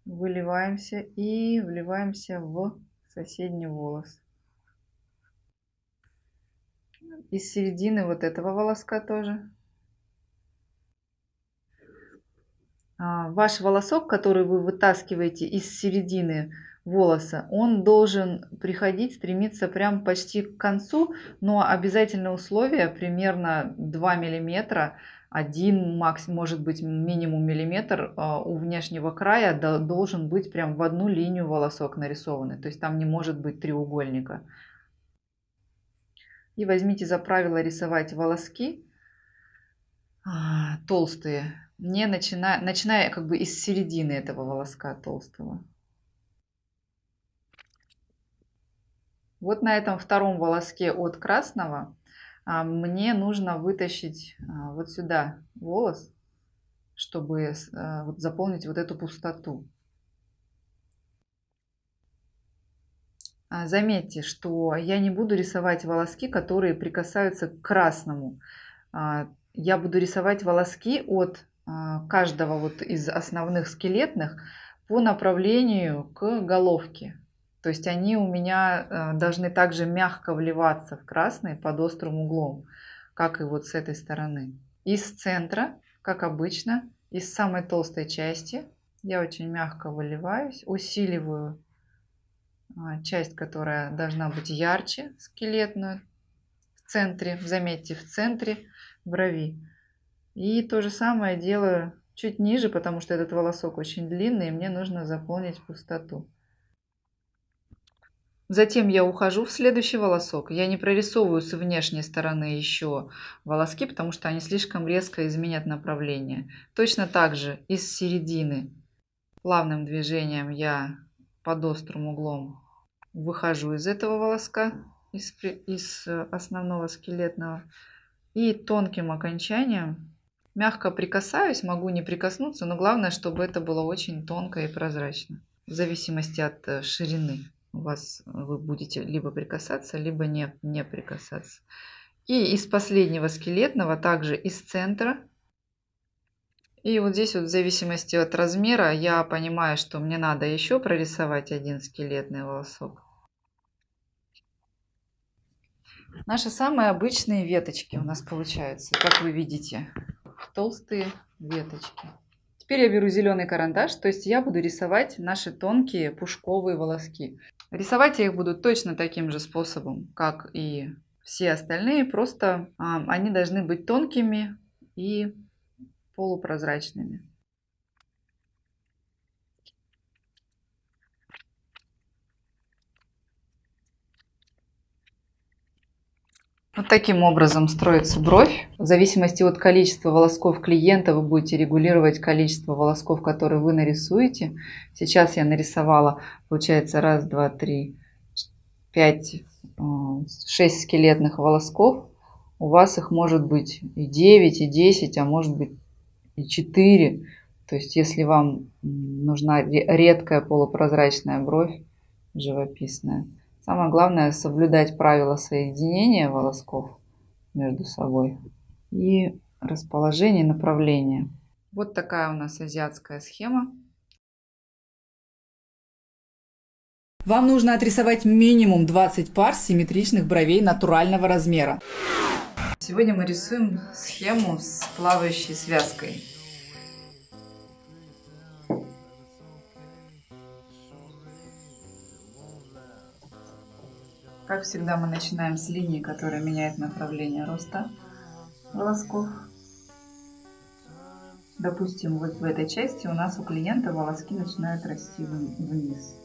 выливаемся и вливаемся в соседний волос. Из середины вот этого волоска тоже. Ваш волосок, который вы вытаскиваете из середины волоса, он должен приходить, стремиться прям почти к концу, но обязательное условие примерно 2 миллиметра, 1, максимум, может быть минимум миллиметр у внешнего края должен быть прям в одну линию волосок нарисованный, то есть там не может быть треугольника. И возьмите за правило рисовать волоски толстые, не начиная как бы из середины этого волоска толстого. Вот на этом втором волоске от красного мне нужно вытащить вот сюда волос, чтобы заполнить вот эту пустоту. Заметьте, что я не буду рисовать волоски, которые прикасаются к красному. Я буду рисовать волоски от каждого вот из основных скелетных по направлению к головке. То есть они у меня должны также мягко вливаться в красный под острым углом, как и вот с этой стороны. Из центра, как обычно, из самой толстой части я очень мягко выливаюсь, усиливаю часть, которая должна быть ярче, скелетную, в центре, заметьте, в центре брови. И то же самое делаю чуть ниже, потому что этот волосок очень длинный, и мне нужно заполнить пустоту. Затем я ухожу в следующий волосок. Я не прорисовываю с внешней стороны еще волоски, потому что они слишком резко изменят направление. Точно так же из середины плавным движением я под острым углом выхожу из этого волоска, из основного скелетного, и тонким окончанием мягко прикасаюсь, могу не прикоснуться, но главное, чтобы это было очень тонко и прозрачно. В зависимости от ширины вы будете либо прикасаться, либо не прикасаться. И из последнего скелетного, также из центра, И вот здесь вот в зависимости от размера я понимаю, что мне надо еще прорисовать один скелетный волосок. Наши самые обычные веточки у нас получаются, как вы видите, толстые веточки. Теперь я беру зеленый карандаш, то есть я буду рисовать наши тонкие пушковые волоски. Рисовать я их буду точно таким же способом, как и все остальные, просто они должны быть тонкими и полупрозрачными. Вот таким образом строится бровь. В зависимости от количества волосков клиента вы будете регулировать количество волосков, которые вы нарисуете. Сейчас я нарисовала, получается, 1, 2, 3, 5, 6 скелетных волосков. У вас их может быть и 9, и 10, а может быть и 4. То есть, если вам нужна редкая полупрозрачная бровь, живописная. Самое главное соблюдать правила соединения волосков между собой и расположение и направление. Вот такая у нас азиатская схема. Вам нужно отрисовать минимум 20 пар симметричных бровей натурального размера. Сегодня мы рисуем схему с плавающей связкой. Как всегда, мы начинаем с линии, которая меняет направление роста волосков. Допустим, вот в этой части у нас у клиента волоски начинают расти вниз.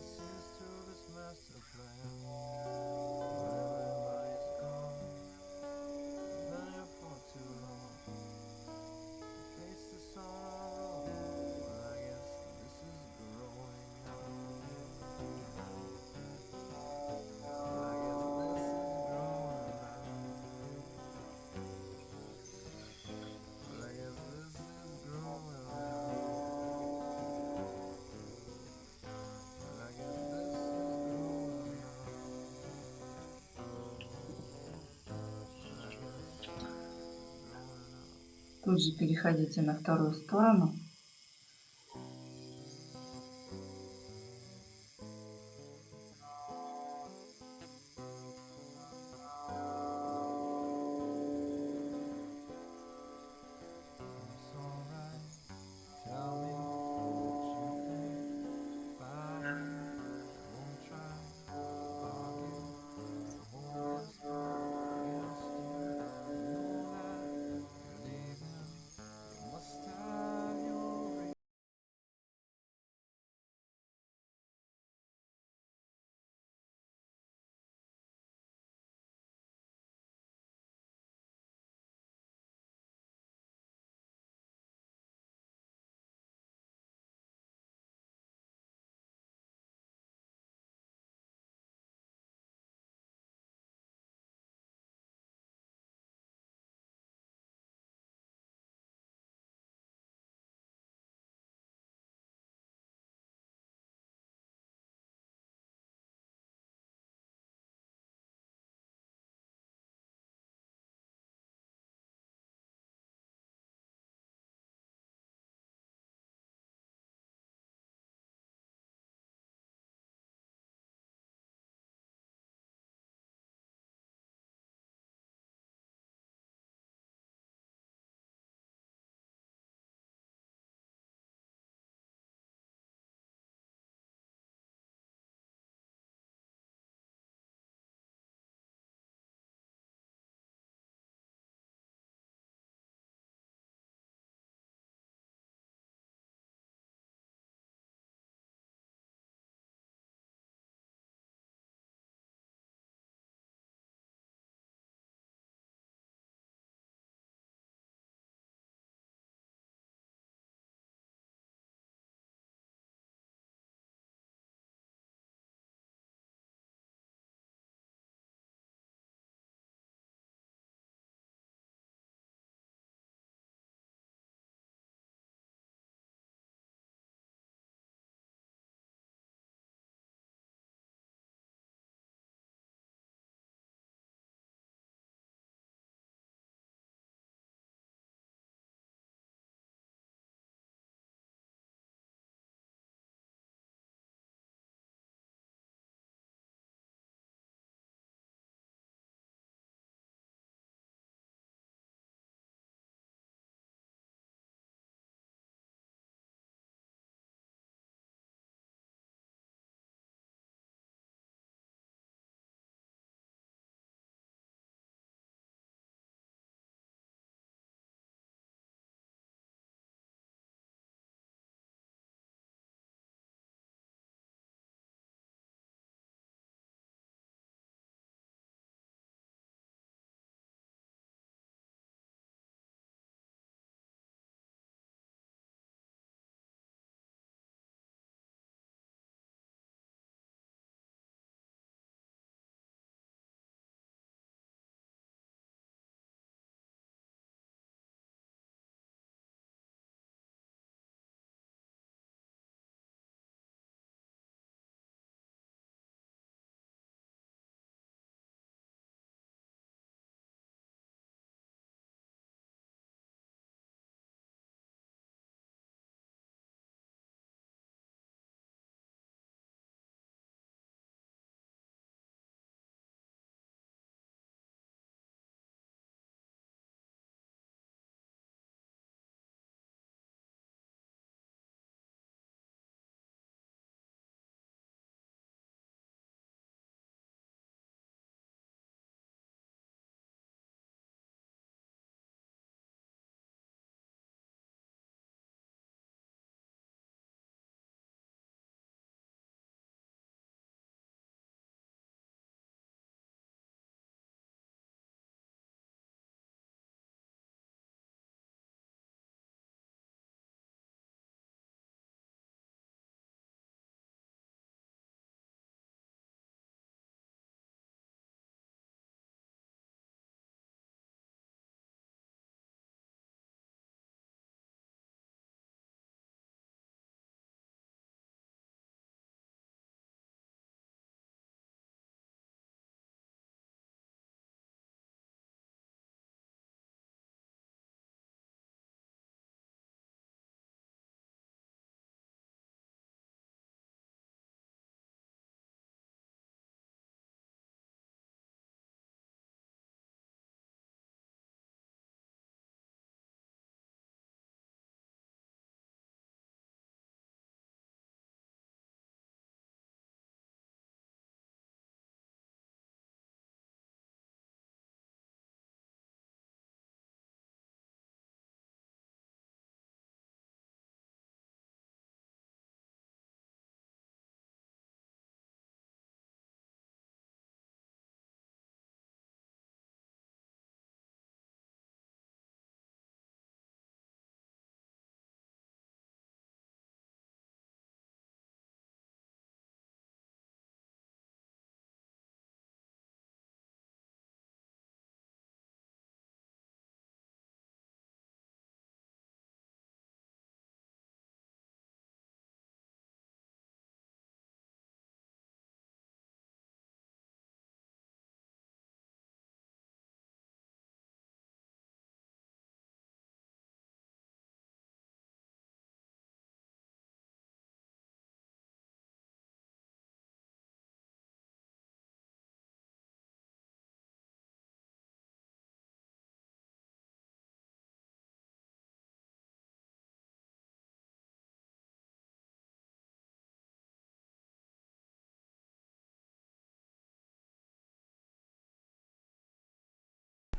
Тут же переходите на вторую сторону.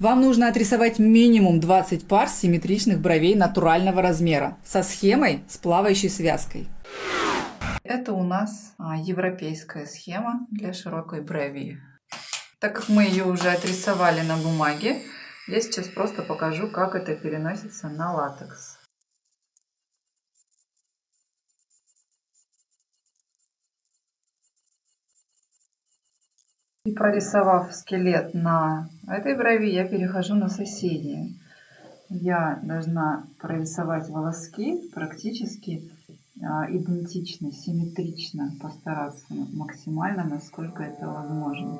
Вам нужно отрисовать минимум 20 пар симметричных бровей натурального размера со схемой с плавающей связкой. Это у нас европейская схема для широкой брови. Так как мы ее уже отрисовали на бумаге, я сейчас просто покажу, как это переносится на латекс. И прорисовав скелет на этой брови, я перехожу на соседнюю. Я должна прорисовать волоски практически идентично, симметрично, постараться максимально, насколько это возможно.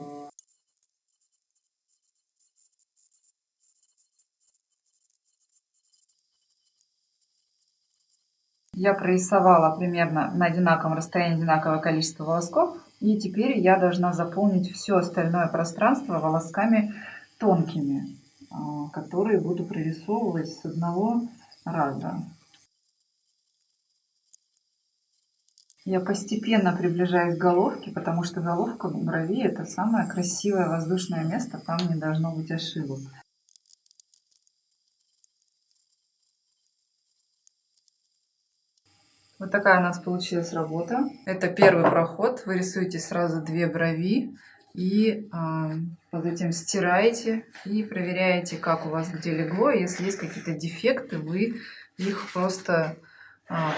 Я прорисовала примерно на одинаковом расстоянии одинаковое количество волосков. И теперь я должна заполнить все остальное пространство волосками тонкими, которые буду прорисовывать с одного раза. Я постепенно приближаюсь к головке, потому что головка брови — это самое красивое воздушное место, там не должно быть ошибок. Вот такая у нас получилась работа. Это первый проход. Вы рисуете сразу 2 брови и затем стираете и проверяете, как у вас где легло. Если есть какие-то дефекты, вы их просто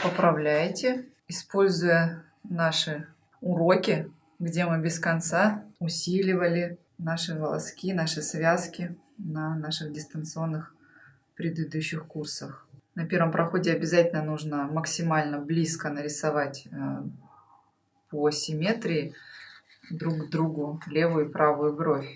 поправляете, используя наши уроки, где мы без конца усиливали наши волоски, наши связки на наших дистанционных предыдущих курсах. На первом проходе обязательно нужно максимально близко нарисовать по симметрии друг к другу левую и правую бровь.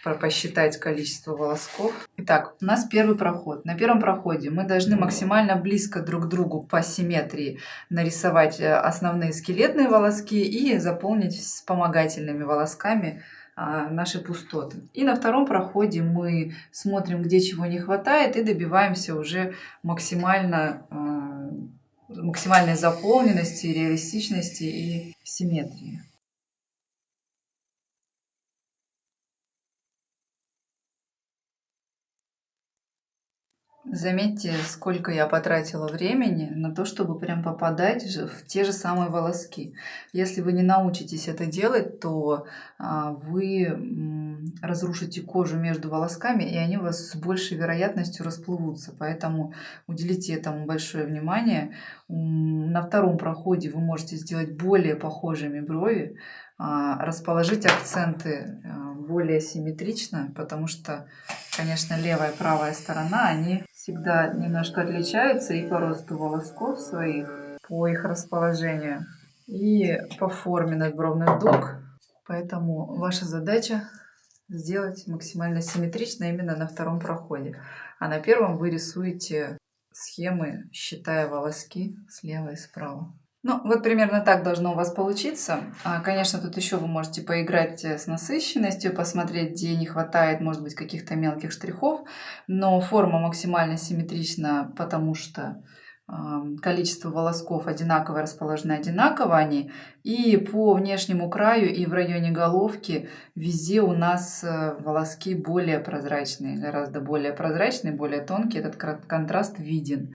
Посчитать количество волосков. Итак, у нас первый проход. На первом проходе мы должны максимально близко друг к другу по симметрии нарисовать основные скелетные волоски и заполнить вспомогательными волосками наши пустоты. И на втором проходе мы смотрим, где чего не хватает, и добиваемся уже максимальной заполненности, реалистичности и симметрии. Заметьте, сколько я потратила времени на то, чтобы прям попадать в те же самые волоски. Если вы не научитесь это делать, то вы разрушите кожу между волосками, и они у вас с большей вероятностью расплывутся. Поэтому уделите этому большое внимание. На втором проходе вы можете сделать более похожими брови, расположить акценты более симметрично, потому что, конечно, левая и правая сторона, они всегда немножко отличаются и по росту волосков своих, по их расположению, и по форме надбровных дуг. Поэтому ваша задача сделать максимально симметрично именно на втором проходе. А на первом вы рисуете схемы, считая волоски слева и справа. Ну, вот примерно так должно у вас получиться. Конечно, тут еще вы можете поиграть с насыщенностью, посмотреть, где не хватает, может быть, каких-то мелких штрихов, но форма максимально симметрична, потому что количество волосков одинаково расположены, одинаково они, и по внешнему краю и в районе головки везде у нас волоски более прозрачные, гораздо более прозрачные, более тонкие, этот контраст виден.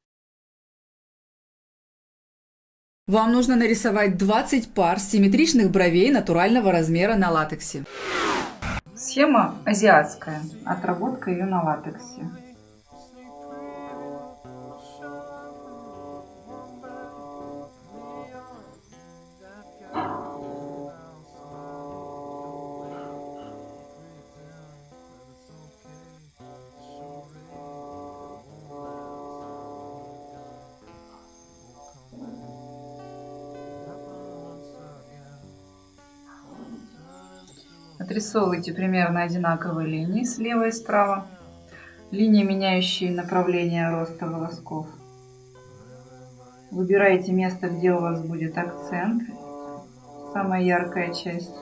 Вам нужно нарисовать 20 пар симметричных бровей натурального размера на латексе. Схема азиатская. Отработка ее на латексе. Отрисовывайте примерно одинаковые линии слева и справа. Линии, меняющие направление роста волосков. Выбирайте место, где у вас будет акцент, самая яркая часть.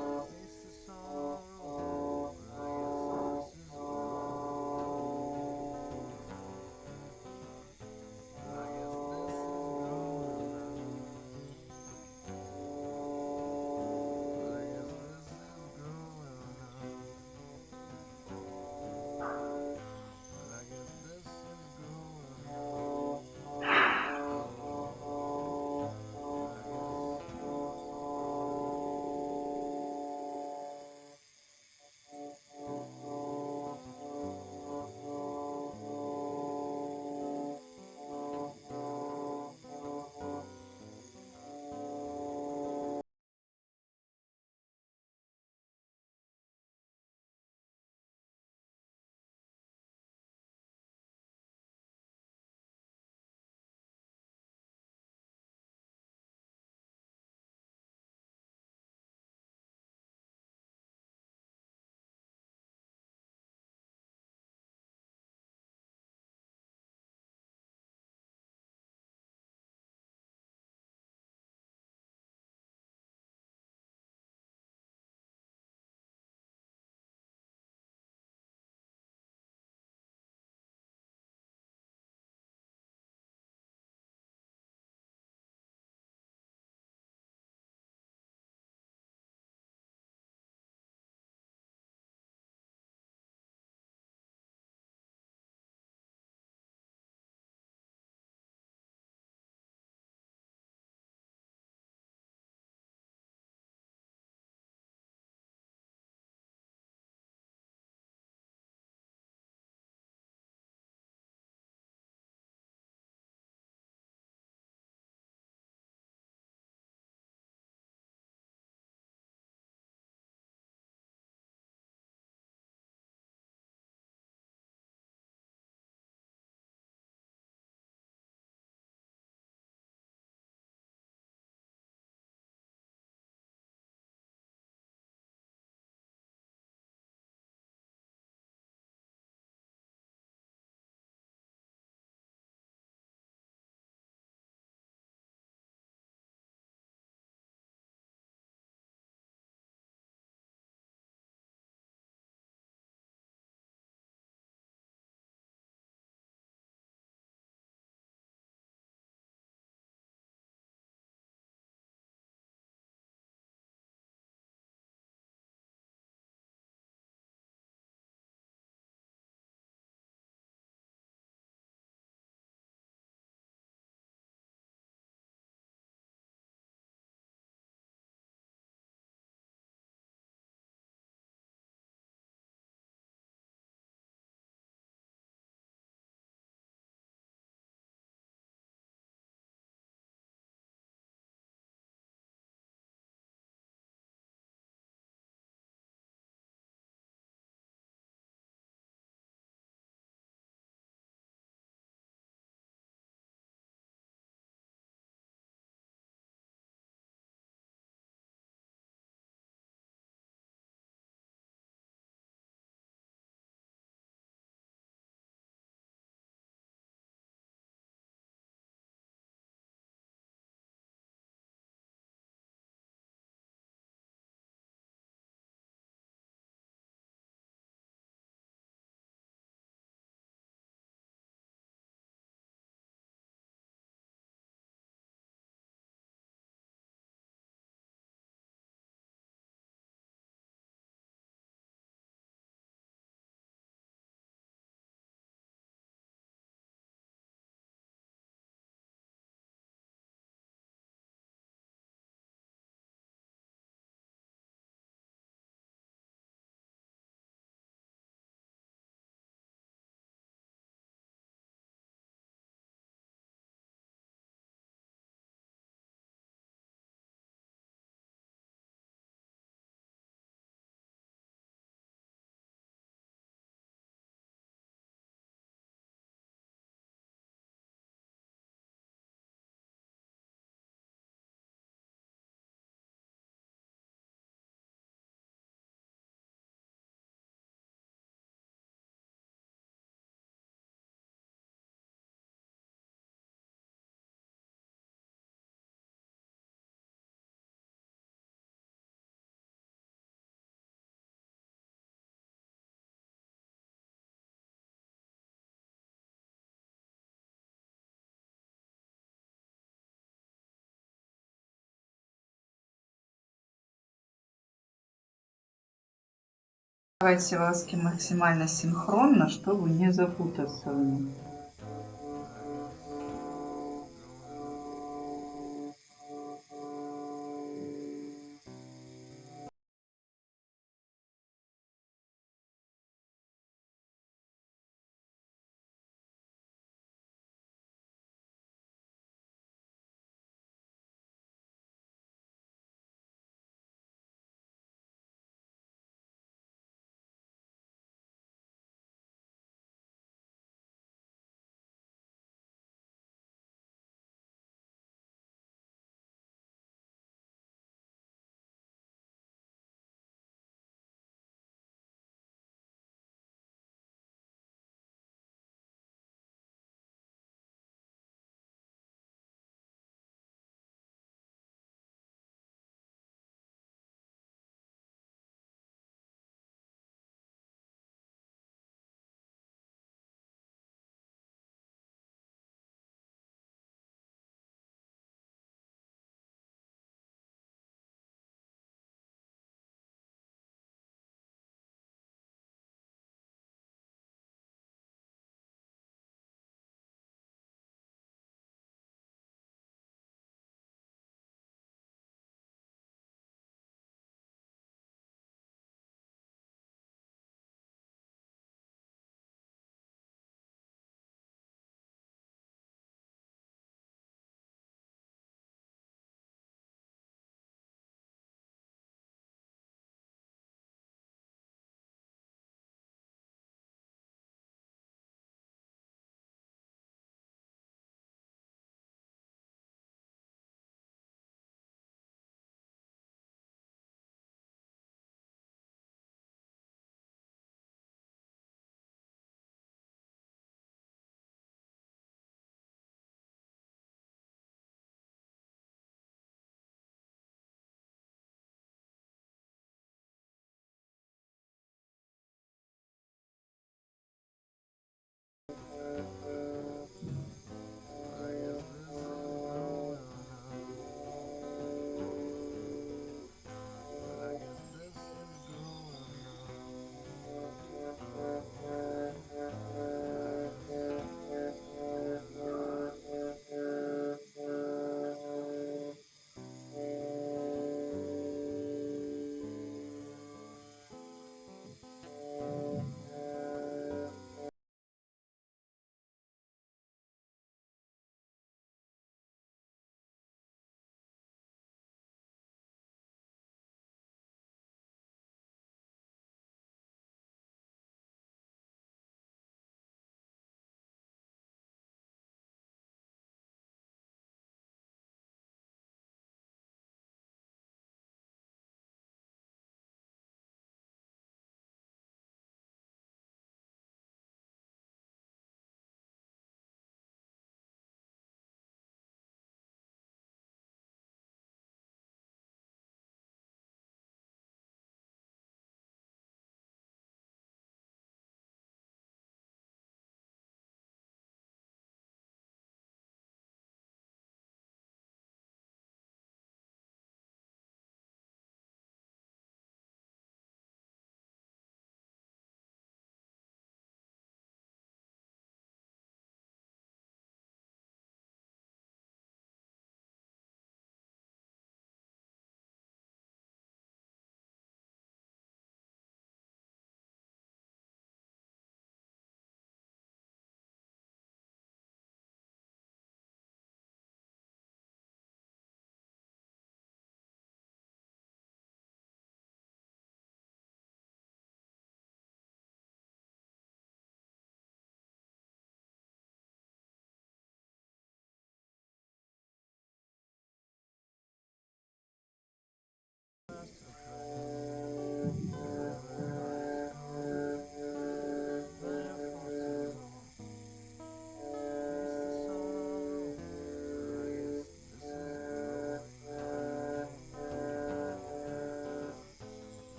Давайте волоски максимально синхронно, чтобы не запутаться в них.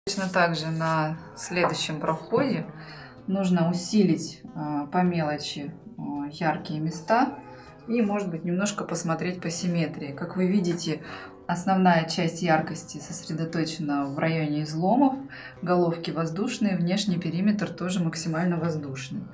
Точно так же на следующем проходе нужно усилить по мелочи яркие места и, может быть, немножко посмотреть по симметрии. Как вы видите, основная часть яркости сосредоточена в районе изломов, головки воздушные, внешний периметр тоже максимально воздушный.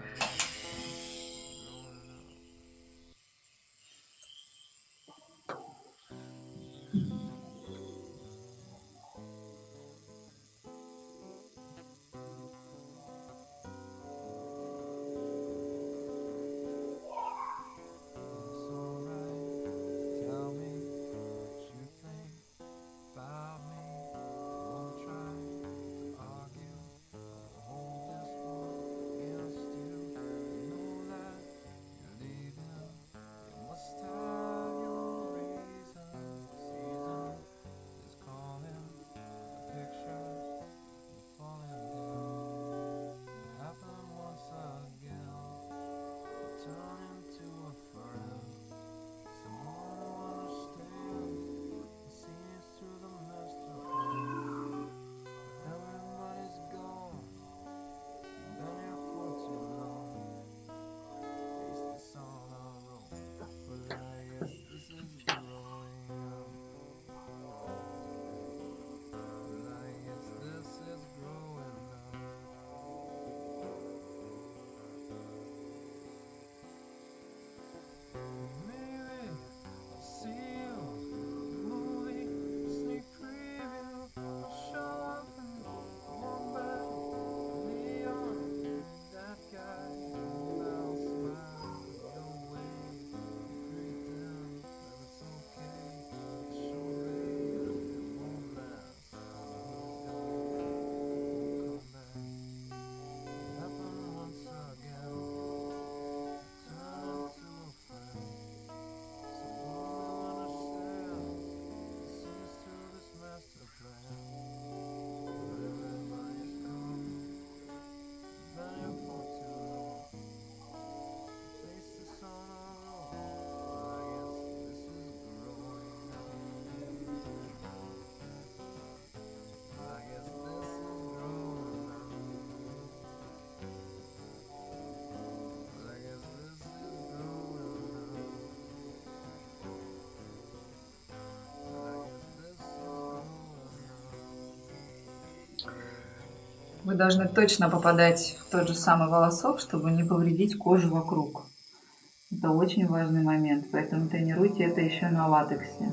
Вы должны точно попадать в тот же самый волосок, чтобы не повредить кожу вокруг. Это очень важный момент, поэтому тренируйте это еще на латексе.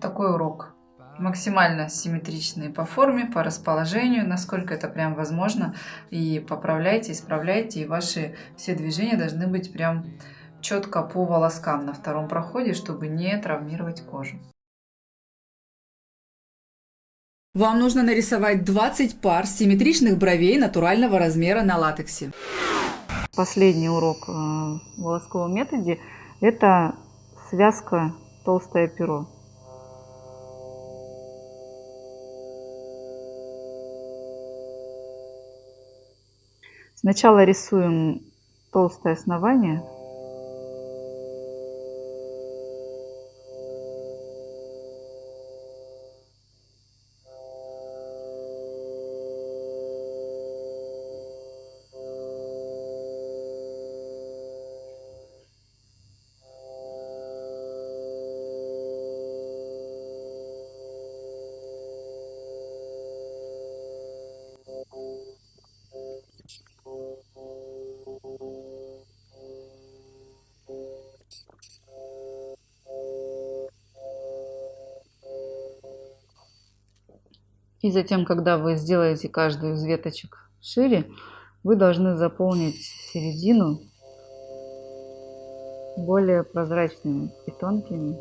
такой урок. Максимально симметричные по форме, по расположению, насколько это прям возможно. И поправляйте, исправляйте, и ваши все движения должны быть прям четко по волоскам на втором проходе, чтобы не травмировать кожу. Вам нужно нарисовать 20 пар симметричных бровей натурального размера на латексе. Последний урок в волосковом методе – это связка толстое перо. Сначала рисуем толстое основание. И затем, когда вы сделаете каждую из веточек шире, вы должны заполнить середину более прозрачными и тонкими.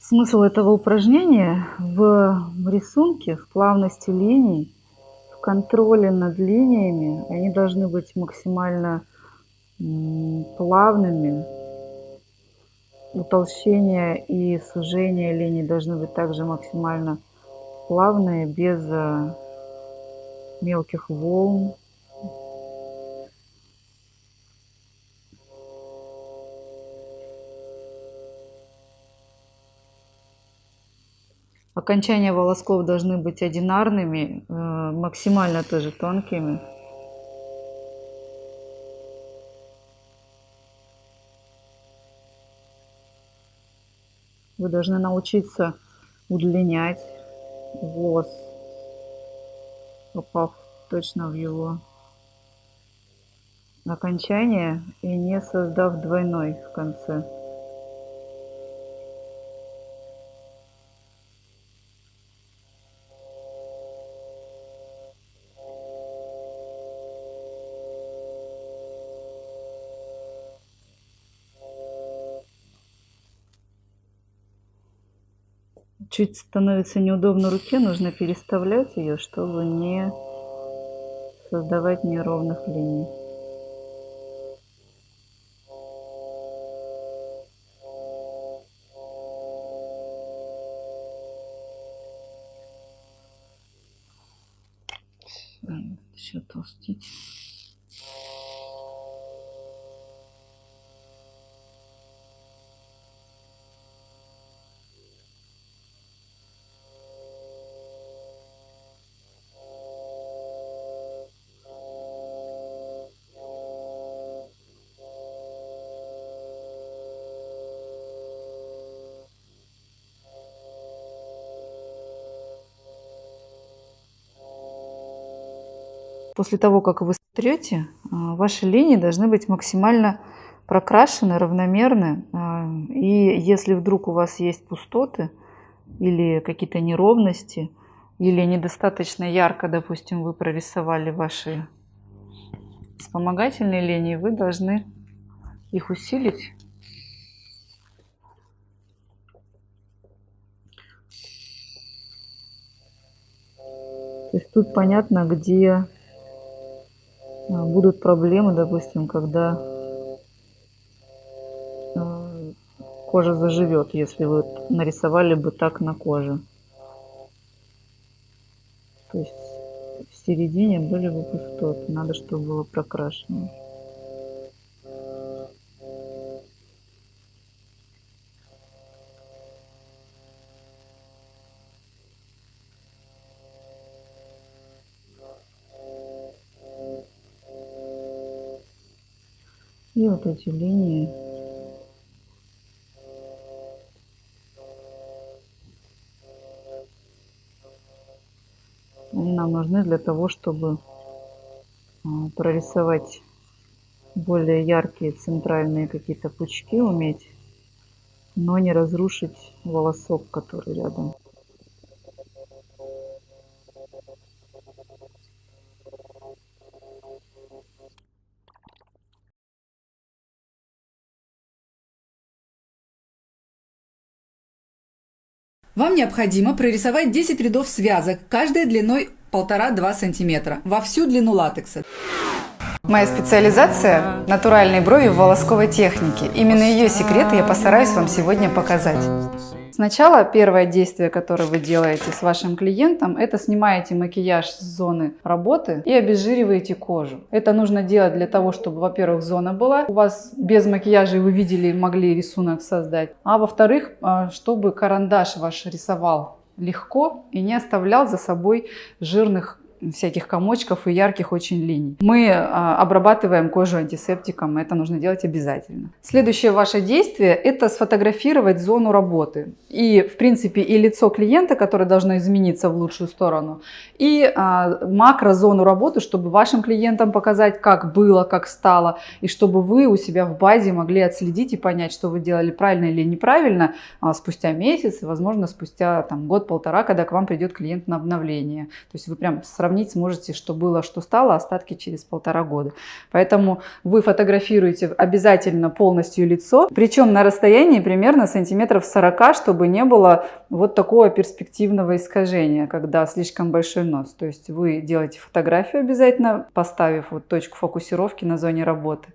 Смысл этого упражнения в рисунке, в плавности линий, в контроле над линиями. Они должны быть максимально плавными. Утолщение и сужение линий должны быть также максимально плавные, без мелких волн. Окончания волосков должны быть одинарными, максимально тоже тонкими. Вы должны научиться удлинять волос, попав точно в его окончание и не создав двойной в конце. Чуть становится неудобно руке, нужно переставлять ее, чтобы не создавать неровных линий. Еще толстить. После того, как вы сотрете, ваши линии должны быть максимально прокрашены, равномерны. И если вдруг у вас есть пустоты или какие-то неровности, или недостаточно ярко, допустим, вы прорисовали ваши вспомогательные линии, вы должны их усилить. То есть тут понятно, где будут проблемы, допустим, когда кожа заживет, если вы нарисовали бы так на коже. То есть в середине были бы пустоты. Надо, чтобы было прокрашено. И вот эти линии они нам нужны для того, чтобы прорисовать более яркие центральные какие-то пучки, уметь, но не разрушить волосок, который рядом. Вам необходимо прорисовать 10 рядов связок, каждая длиной 1,5-2 см, во всю длину латекса. Моя специализация – натуральные брови в волосковой технике. Именно ее секреты я постараюсь вам сегодня показать. Сначала первое действие, которое вы делаете с вашим клиентом, это снимаете макияж с зоны работы и обезжириваете кожу. Это нужно делать для того, чтобы, во-первых, зона была у вас без макияжа, и вы видели, могли рисунок создать. А во-вторых, чтобы карандаш ваш рисовал легко и не оставлял за собой жирных всяких комочков и ярких очень линий. Мы обрабатываем кожу антисептиком, это нужно делать обязательно. Следующее ваше действие – это сфотографировать зону работы. И, в принципе, и лицо клиента, которое должно измениться в лучшую сторону, и макрозону работы, чтобы вашим клиентам показать, как было, как стало, и чтобы вы у себя в базе могли отследить и понять, что вы делали правильно или неправильно спустя месяц, и, возможно, спустя год-полтора, когда к вам придет клиент на обновление. То есть вы прям сравнить сможете, что было, что стало, остатки через 1,5 года. Поэтому вы фотографируете обязательно полностью лицо, причем на расстоянии примерно сантиметров 40, чтобы не было вот такого перспективного искажения, когда слишком большой нос. То есть вы делаете фотографию обязательно, поставив вот точку фокусировки на зоне работы.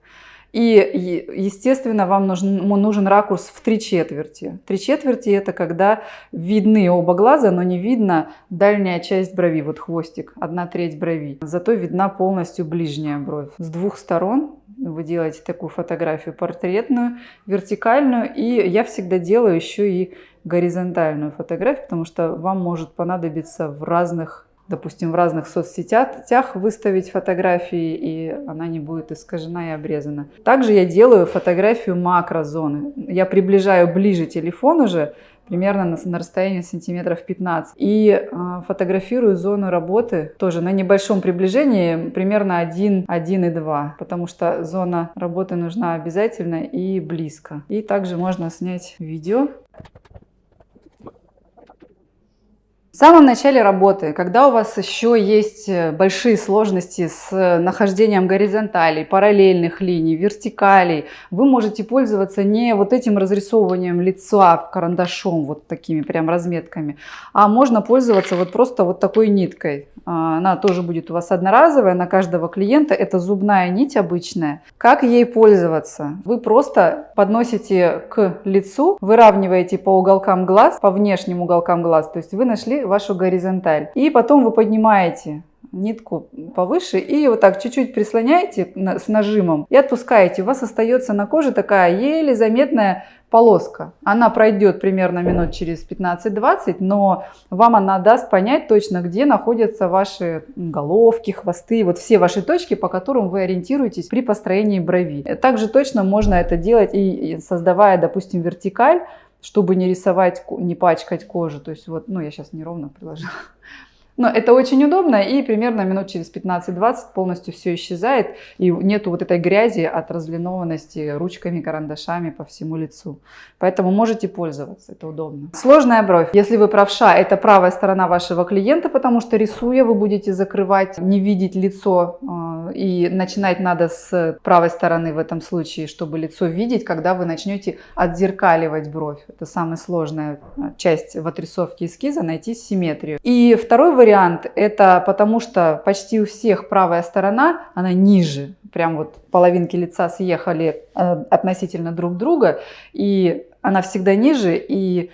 И, естественно, вам нужен ракурс в 3/4. 3/4 это когда видны оба глаза, но не видно дальняя часть брови, вот хвостик, 1/3 брови. Зато видна полностью ближняя бровь. С двух сторон вы делаете такую фотографию портретную, вертикальную, и я всегда делаю еще и горизонтальную фотографию, потому что вам может понадобиться в разных, допустим, в разных соцсетях выставить фотографии, и она не будет искажена и обрезана. Также я делаю фотографию макрозоны. Я приближаю ближе телефон уже, примерно на расстоянии сантиметров 15. И фотографирую зону работы тоже на небольшом приближении, примерно 1,2, потому что зона работы нужна обязательно и близко. И также можно снять видео. В самом начале работы, когда у вас еще есть большие сложности с нахождением горизонталей, параллельных линий, вертикалей, вы можете пользоваться не вот этим разрисовыванием лица карандашом, вот такими прям разметками, а можно пользоваться вот просто вот такой ниткой. Она тоже будет у вас одноразовая на каждого клиента, это зубная нить обычная. Как ей пользоваться? Вы просто подносите к лицу, выравниваете по уголкам глаз, по внешним уголкам глаз, то есть вы нашли вашу горизонталь. И потом вы поднимаете нитку повыше и вот так чуть-чуть прислоняете с нажимом и отпускаете. У вас остается на коже такая еле заметная полоска. Она пройдет примерно минут через 15-20, но вам она даст понять точно, где находятся ваши головки, хвосты, вот все ваши точки, по которым вы ориентируетесь при построении брови. Также точно можно это делать и создавая, допустим, вертикаль, чтобы не рисовать, не пачкать кожу. То есть вот, ну я сейчас неровно приложила. Но это очень удобно, и примерно минут через 15-20 полностью все исчезает, и нету вот этой грязи от разлинованности ручками, карандашами по всему лицу. Поэтому можете пользоваться, это удобно. Сложная бровь. Если вы правша, это правая сторона вашего клиента, потому что рисуя вы будете закрывать, не видеть лицо, и начинать надо с правой стороны в этом случае, чтобы лицо видеть, когда вы начнете отзеркаливать бровь. Это самая сложная часть в отрисовке эскиза, найти симметрию. И второй вариант, это потому что почти у всех правая сторона, она ниже, прям вот половинки лица съехали относительно друг друга, и она всегда ниже, и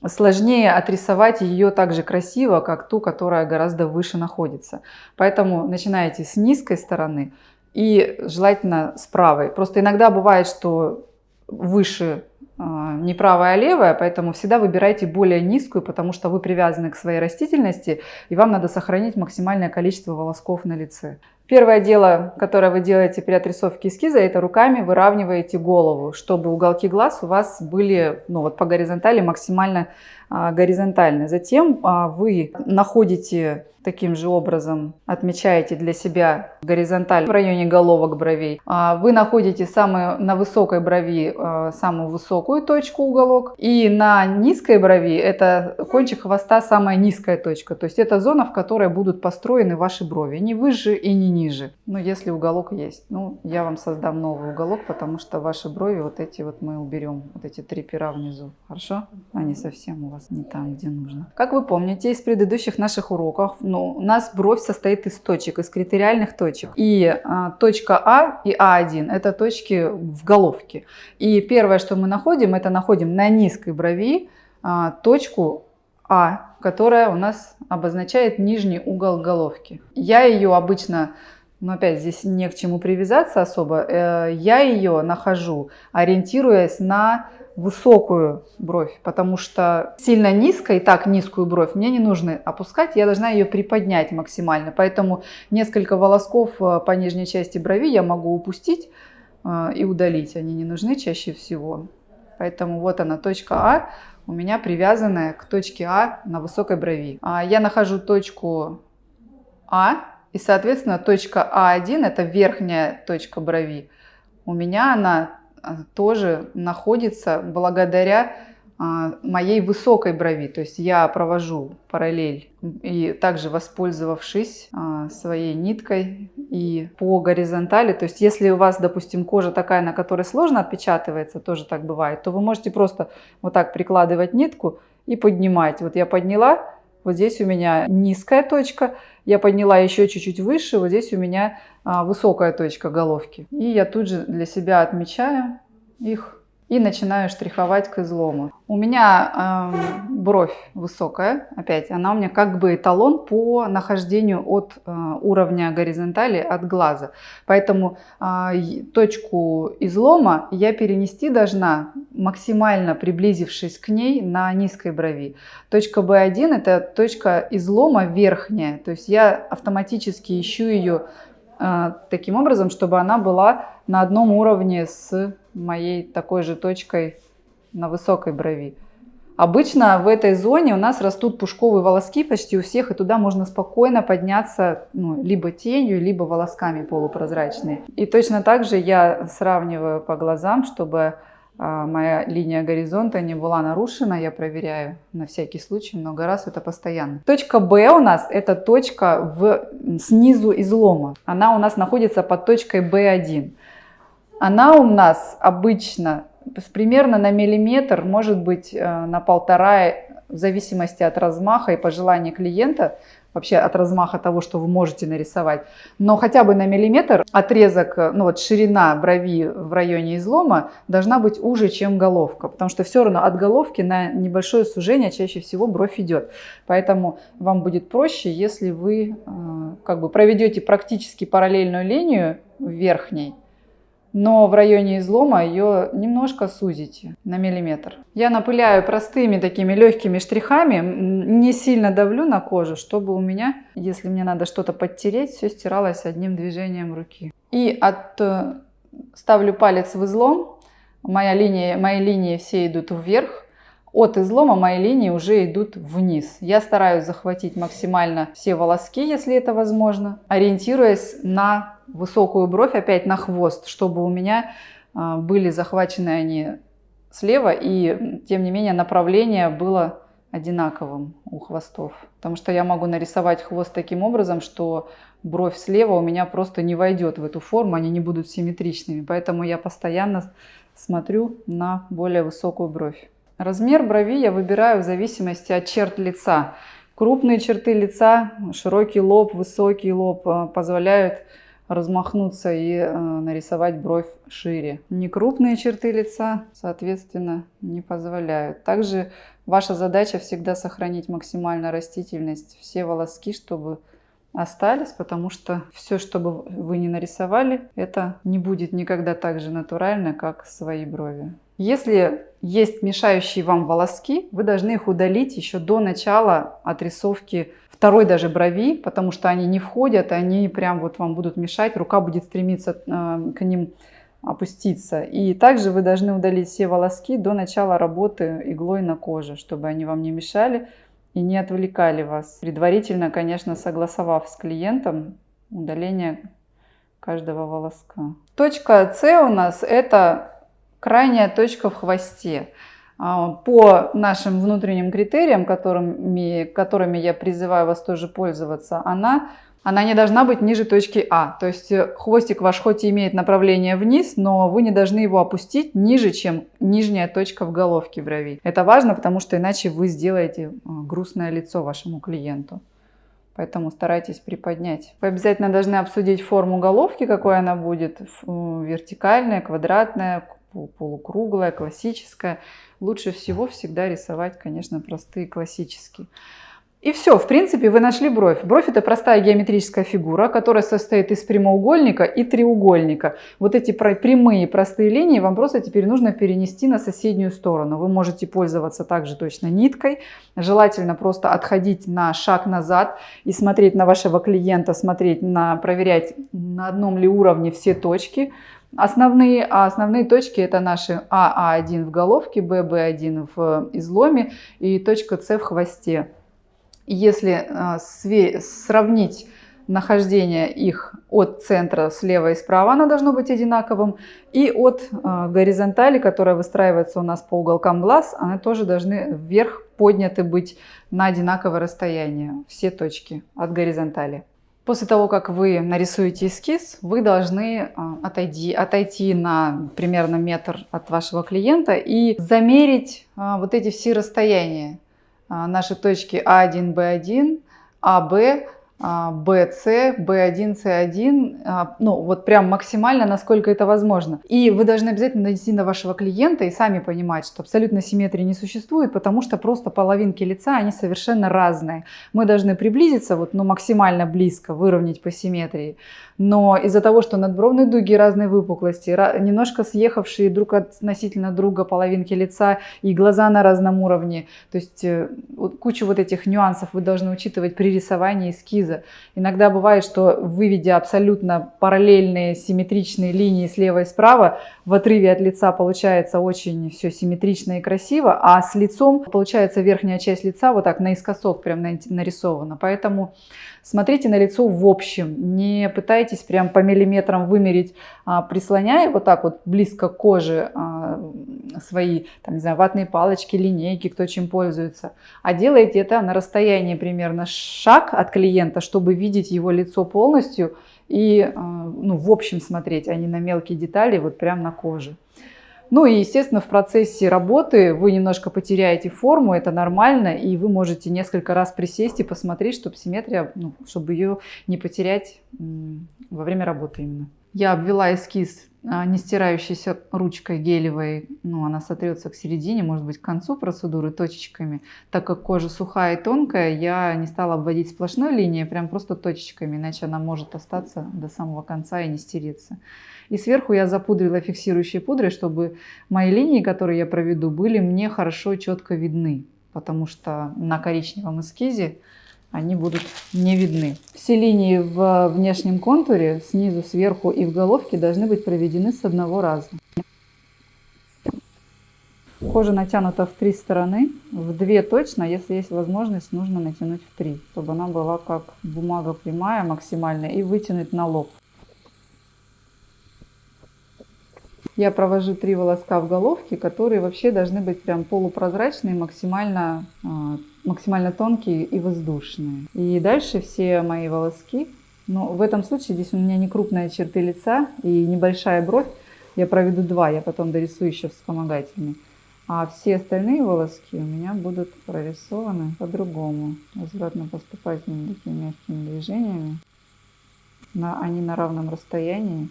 сложнее отрисовать ее так же красиво, как ту, которая гораздо выше находится. Поэтому начинайте с низкой стороны и желательно с правой. Просто иногда бывает, что выше не правая, а левая, поэтому всегда выбирайте более низкую, потому что вы привязаны к своей растительности, и вам надо сохранить максимальное количество волосков на лице. Первое дело, которое вы делаете при отрисовке эскиза, это руками выравниваете голову, чтобы уголки глаз у вас были по горизонтали максимально горизонтальны. Затем вы находите таким же образом, отмечаете для себя горизонталь в районе головок бровей. Вы находите на высокой брови самую высокую точку, уголок, и на низкой брови это кончик хвоста, самая низкая точка. То есть это зона, в которой будут построены ваши брови, не выше и не ниже. Если уголок есть. Я вам создам новый уголок, потому что ваши брови мы уберем, эти 3 пера внизу. Хорошо? Они совсем у вас не там, где нужно. Как вы помните из предыдущих наших уроков, у нас бровь состоит из точек, из критериальных точек. И точка А и А1 это точки в головке. И первое, что мы находим, это находим на низкой брови точку А, которая у нас обозначает нижний угол головки. Я ее обычно, опять здесь не к чему привязаться особо, я ее нахожу, ориентируясь на высокую бровь, потому что сильно низкой, так низкую бровь мне не нужно опускать, я должна ее приподнять максимально, поэтому несколько волосков по нижней части брови я могу упустить и удалить, они не нужны чаще всего. Поэтому вот она, точка А у меня привязанная к точке А на высокой брови. Я нахожу точку А, и соответственно точка А1 это верхняя точка брови, у меня она тоже находится благодаря моей высокой брови. То есть я провожу параллель и также воспользовавшись своей ниткой и по горизонтали. То есть если у вас, допустим, кожа такая, на которой сложно отпечатывается, тоже так бывает, то вы можете просто вот так прикладывать нитку и поднимать. Вот я подняла, вот здесь у меня низкая точка, я подняла еще чуть-чуть выше, вот здесь у меня высокая точка головки. И я тут же для себя отмечаю их и начинаю штриховать к излому. У меня бровь высокая, опять, она у меня как бы эталон по нахождению от уровня горизонтали от глаза. Поэтому точку излома я перенести должна, максимально приблизившись к ней на низкой брови. Точка B1 это точка излома верхняя, то есть я автоматически ищу ее таким образом, чтобы она была на одном уровне с моей такой же точкой на высокой брови. Обычно в этой зоне у нас растут пушковые волоски почти у всех, и туда можно спокойно подняться либо тенью, либо волосками полупрозрачные. И точно так же я сравниваю по глазам, чтобы моя линия горизонта не была нарушена, я проверяю на всякий случай много раз, это постоянно. Точка Б у нас это точка снизу излома, она у нас находится под точкой B1. Она у нас обычно примерно на миллиметр, может быть на 1,5, в зависимости от размаха и пожелания клиента, вообще от размаха того, что вы можете нарисовать, но хотя бы на миллиметр отрезок, ширина брови в районе излома должна быть уже, чем головка, потому что все равно от головки на небольшое сужение чаще всего бровь идет. Поэтому вам будет проще, если вы проведете практически параллельную линию верхней, но в районе излома ее немножко сузите на миллиметр. Я напыляю простыми такими легкими штрихами, не сильно давлю на кожу, чтобы у меня, если мне надо что-то подтереть, все стиралось одним движением руки. И ставлю палец в излом, мои линии все идут вверх, от излома мои линии уже идут вниз. Я стараюсь захватить максимально все волоски, если это возможно, ориентируясь на высокую бровь, опять на хвост, чтобы у меня были захвачены они слева, и тем не менее направление было одинаковым у хвостов. Потому что я могу нарисовать хвост таким образом, что бровь слева у меня просто не войдет в эту форму, они не будут симметричными. Поэтому я постоянно смотрю на более высокую бровь. Размер брови я выбираю в зависимости от черт лица. Крупные черты лица, широкий лоб, высокий лоб позволяют размахнуться и нарисовать бровь шире. Некрупные черты лица, соответственно, не позволяют. Также Ваша задача всегда сохранить максимально растительность, все волоски, чтобы остались, потому что все, что бы вы ни нарисовали, это не будет никогда так же натурально, как свои брови. Если есть мешающие вам волоски, вы должны их удалить еще до начала отрисовки второй даже брови, потому что они не входят, они прям вот вам будут мешать, рука будет стремиться к ним опуститься. И также вы должны удалить все волоски до начала работы иглой на коже, чтобы они вам не мешали и не отвлекали вас. Предварительно, конечно, согласовав с клиентом удаление каждого волоска. Точка С у нас это крайняя точка в хвосте. По нашим внутренним критериям, которыми я призываю вас тоже пользоваться, она не должна быть ниже точки А. То есть хвостик ваш хоть и имеет направление вниз, но вы не должны его опустить ниже, чем нижняя точка в головке брови. Это важно, потому что иначе вы сделаете грустное лицо вашему клиенту. Поэтому старайтесь приподнять. Вы обязательно должны обсудить форму головки, какой она будет. Вертикальная, квадратная, полукруглая, классическая. Лучше всего всегда рисовать, конечно, простые классические. И все, в принципе, вы нашли бровь. Бровь – это простая геометрическая фигура, которая состоит из прямоугольника и треугольника. Вот эти прямые простые линии вам просто теперь нужно перенести на соседнюю сторону. Вы можете пользоваться также точно ниткой. Желательно просто отходить на шаг назад и смотреть на вашего клиента, проверять, на одном ли уровне все точки. Основные точки это наши А1 в головке, ББ1 в изломе и точка С в хвосте. Если сравнить нахождение их от центра слева и справа, оно должно быть одинаковым. И от горизонтали, которая выстраивается у нас по уголкам глаз, они тоже должны вверх подняты быть на одинаковое расстояние. Все точки от горизонтали. После того, как вы нарисуете эскиз, вы должны отойти на примерно метр от вашего клиента и замерить вот эти все расстояния. Наши точки А1, Б1, АБ, БС, Б1, С1, ну вот прям максимально, насколько это возможно. И вы должны обязательно донести до вашего клиента и сами понимать, что абсолютной симметрии не существует, потому что просто половинки лица, они совершенно разные. Мы должны приблизиться, максимально близко, выровнять по симметрии. Но из-за того, что надбровные дуги разной выпуклости, немножко съехавшие друг относительно друга половинки лица и глаза на разном уровне, то есть кучу вот этих нюансов вы должны учитывать при рисовании эскиза. Иногда бывает, что выведя абсолютно параллельные симметричные линии слева и справа, в отрыве от лица получается очень все симметрично и красиво, а с лицом получается верхняя часть лица вот так наискосок прям нарисована. Поэтому смотрите на лицо в общем, не пытайтесь прям по миллиметрам вымерить, прислоняя вот так вот близко к коже свои, там, не знаю, ватные палочки, линейки, кто чем пользуется, а делайте это на расстоянии примерно шаг от клиента, чтобы видеть его лицо полностью и в общем смотреть, а не на мелкие детали, вот прям на коже. Ну и, естественно, в процессе работы вы немножко потеряете форму, это нормально, и вы можете несколько раз присесть и посмотреть, чтобы симметрия, чтобы ее не потерять во время работы именно. Я обвела эскиз не стирающейся ручкой гелевой, она сотрется к середине, может быть, к концу процедуры точечками. Так как кожа сухая и тонкая, я не стала обводить сплошной линией, прям просто точечками, иначе она может остаться до самого конца и не стереться. И сверху я запудрила фиксирующей пудрой, чтобы мои линии, которые я проведу, были мне хорошо и четко видны, потому что на коричневом эскизе они будут не видны. Все линии в внешнем контуре, снизу, сверху и в головке должны быть проведены с одного раза. Кожа натянута в 3 стороны, в 2 точно, если есть возможность, нужно натянуть в 3, чтобы она была как бумага прямая максимально и вытянуть на лоб. Я провожу 3 волоска в головке, которые вообще должны быть прям полупрозрачные, максимально тонкие и воздушные. И дальше все мои волоски, в этом случае здесь у меня не крупные черты лица и небольшая бровь, я проведу 2, я потом дорисую еще вспомогательные. А все остальные волоски у меня будут прорисованы по-другому, возвратно-поступательными такими мягкими движениями, они на равном расстоянии.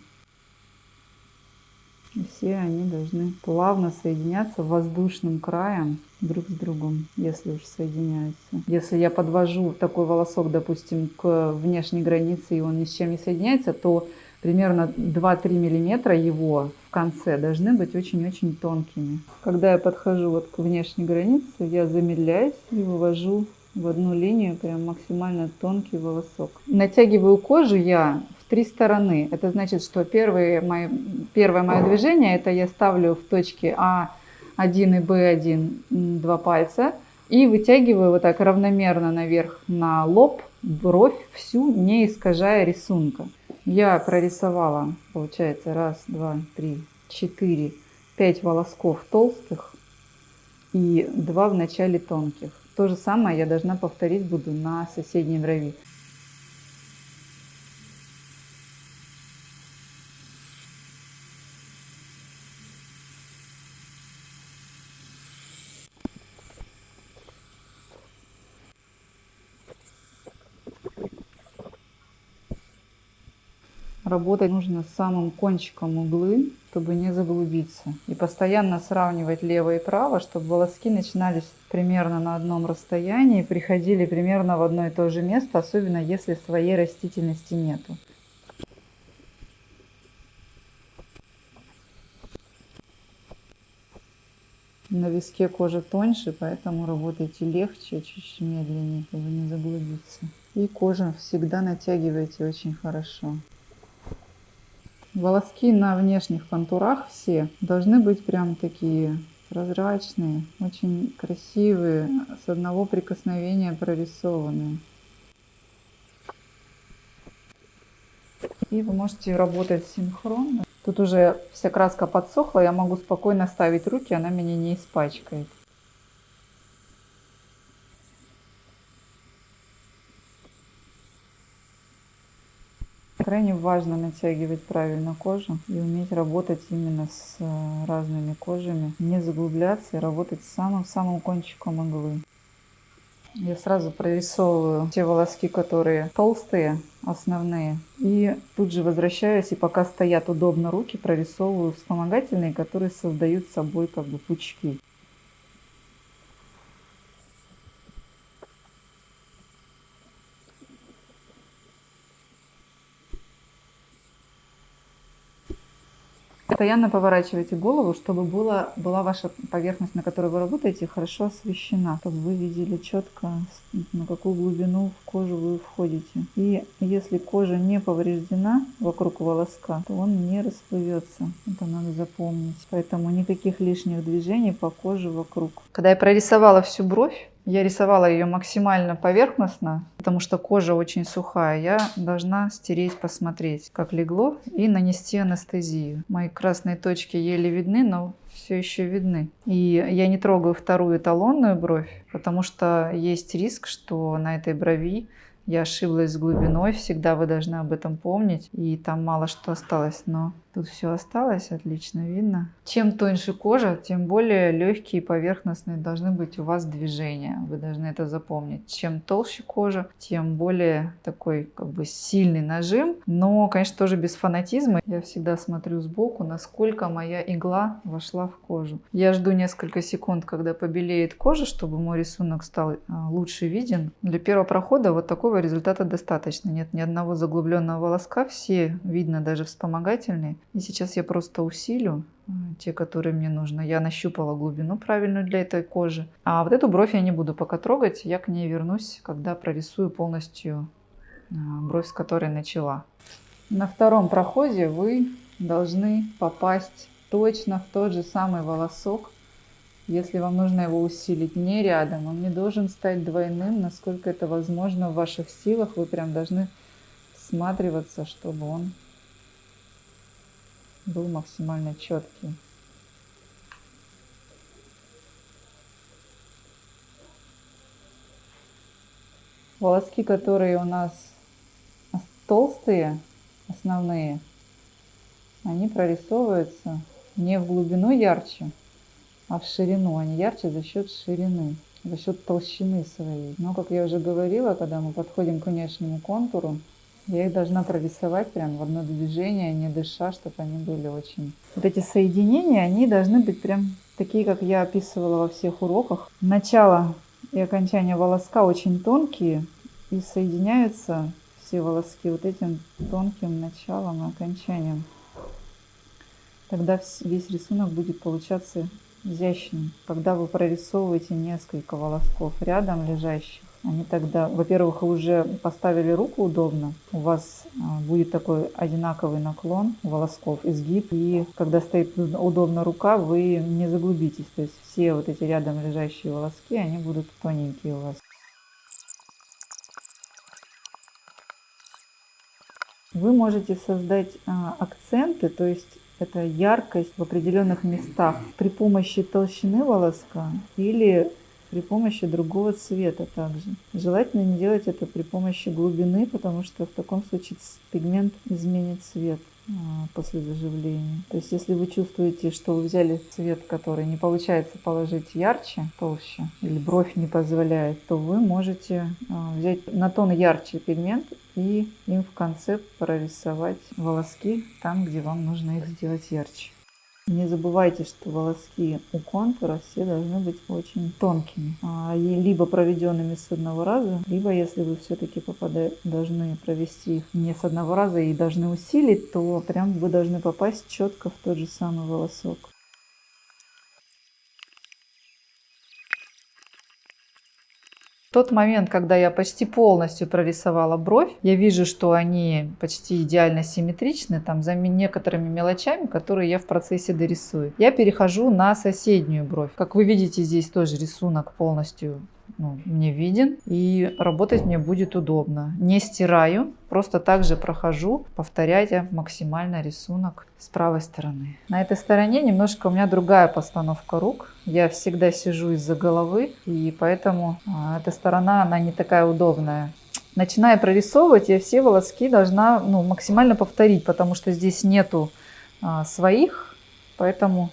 И все они должны плавно соединяться воздушным краем друг с другом, если уж соединяются. Если я подвожу такой волосок, допустим, к внешней границе, и он ни с чем не соединяется, то примерно 2-3 миллиметра его в конце должны быть очень-очень тонкими. Когда я подхожу вот к внешней границе, я замедляюсь и вывожу в одну линию прям максимально тонкий волосок. Натягиваю кожу я в 3 стороны. Это значит, что первое мое движение, это я ставлю в точке А1 и Б1 2 пальца и вытягиваю вот так равномерно наверх на лоб, бровь всю, не искажая рисунка. Я прорисовала, получается, 1, 2, 3, 4, 5 волосков толстых и 2 в начале тонких. То же самое я должна повторить буду на соседней брови. Работать нужно с самым кончиком углы, чтобы не заглубиться. И постоянно сравнивать лево и право, чтобы волоски начинались примерно на одном расстоянии, приходили примерно в одно и то же место, особенно если своей растительности нету. На виске кожа тоньше, поэтому работайте легче, чуть медленнее, чтобы не заглубиться. И кожу всегда натягивайте очень хорошо. Волоски на внешних контурах все должны быть прям такие прозрачные, очень красивые, с одного прикосновения прорисованные. И вы можете работать синхронно. Тут уже вся краска подсохла, я могу спокойно ставить руки, она меня не испачкает. Крайне важно натягивать правильно кожу и уметь работать именно с разными кожами, не заглубляться и работать с самым-самым кончиком иглы. Я сразу прорисовываю те волоски, которые толстые, основные, и тут же возвращаюсь, и пока стоят удобно руки, прорисовываю вспомогательные, которые создают собой как бы пучки. Постоянно поворачивайте голову, чтобы была ваша поверхность, на которой вы работаете, хорошо освещена, чтобы вы видели четко, на какую глубину в кожу вы входите. И если кожа не повреждена вокруг волоска, то он не расплывется. Это надо запомнить. Поэтому никаких лишних движений по коже вокруг. Когда я прорисовала всю бровь, я рисовала ее максимально поверхностно, потому что кожа очень сухая. Я должна стереть, посмотреть, как легло, и нанести анестезию. Мои красные точки еле видны, но все еще видны. И я не трогаю вторую эталонную бровь, потому что есть риск, что на этой брови я ошиблась с глубиной. Всегда вы должны об этом помнить. И там мало что осталось, но тут все осталось, отлично видно. Чем тоньше кожа, тем более легкие и поверхностные должны быть у вас движения. Вы должны это запомнить. Чем толще кожа, тем более такой как бы сильный нажим. Но, конечно, тоже без фанатизма. Я всегда смотрю сбоку, насколько моя игла вошла в кожу. Я жду несколько секунд, когда побелеет кожа, чтобы мой рисунок стал лучше виден. Для первого прохода вот такого результата достаточно. Нет ни одного заглубленного волоска, все видно, даже вспомогательные. И сейчас я просто усилю те, которые мне нужно. Я нащупала глубину правильную для этой кожи. А вот эту бровь я не буду пока трогать. Я к ней вернусь, когда прорисую полностью бровь, с которой начала. На втором проходе вы должны попасть точно в тот же самый волосок. Если вам нужно его усилить не рядом, он не должен стать двойным, насколько это возможно в ваших силах. Вы прям должны всматриваться, чтобы он был максимально четкий. Волоски, которые у нас толстые, основные, они прорисовываются не в глубину ярче, а в ширину. Они ярче за счет ширины, за счет толщины своей. Но, как я уже говорила, когда мы подходим к внешнему контуру, Я их должна прорисовать прям в одно движение, не дыша, чтобы они были очень... Вот эти соединения, они должны быть прям такие, как я описывала во всех уроках. Начало и окончание волоска очень тонкие, и соединяются все волоски вот этим тонким началом и окончанием. Тогда весь рисунок будет получаться изящным. Когда вы прорисовываете несколько волосков рядом лежащих, они тогда, во-первых, вы уже поставили руку удобно, у вас будет такой одинаковый наклон волосков, изгиб, и когда стоит удобно рука, вы не заглубитесь, то есть все вот эти рядом лежащие волоски, они будут тоненькие у вас. Вы можете создать акценты, то есть это яркость в определенных местах при помощи толщины волоска или при помощи другого цвета также. Желательно не делать это при помощи глубины, потому что в таком случае пигмент изменит цвет после заживления. То есть если вы чувствуете, что вы взяли цвет, который не получается положить ярче, толще, или бровь не позволяет, то вы можете взять на тон ярче пигмент и им в конце прорисовать волоски там, где вам нужно их сделать ярче. Не забывайте, что волоски у контура все должны быть очень тонкими, либо проведенными с одного раза, либо если вы все-таки должны провести их не с одного раза и должны усилить, то прям вы должны попасть четко в тот же самый волосок. В тот момент, когда я почти полностью прорисовала бровь, я вижу, что они почти идеально симметричны, там за некоторыми мелочами, которые я в процессе дорисую. Я перехожу на соседнюю бровь. Как вы видите, здесь тоже рисунок полностью мне виден, и работать мне будет удобно. Не стираю, просто также прохожу, повторяя максимально рисунок с правой стороны. На этой стороне немножко у меня другая постановка рук. Я всегда сижу из-за головы, и поэтому эта сторона, она не такая удобная. Начиная прорисовывать, я все волоски должна максимально повторить, потому что здесь нету своих, поэтому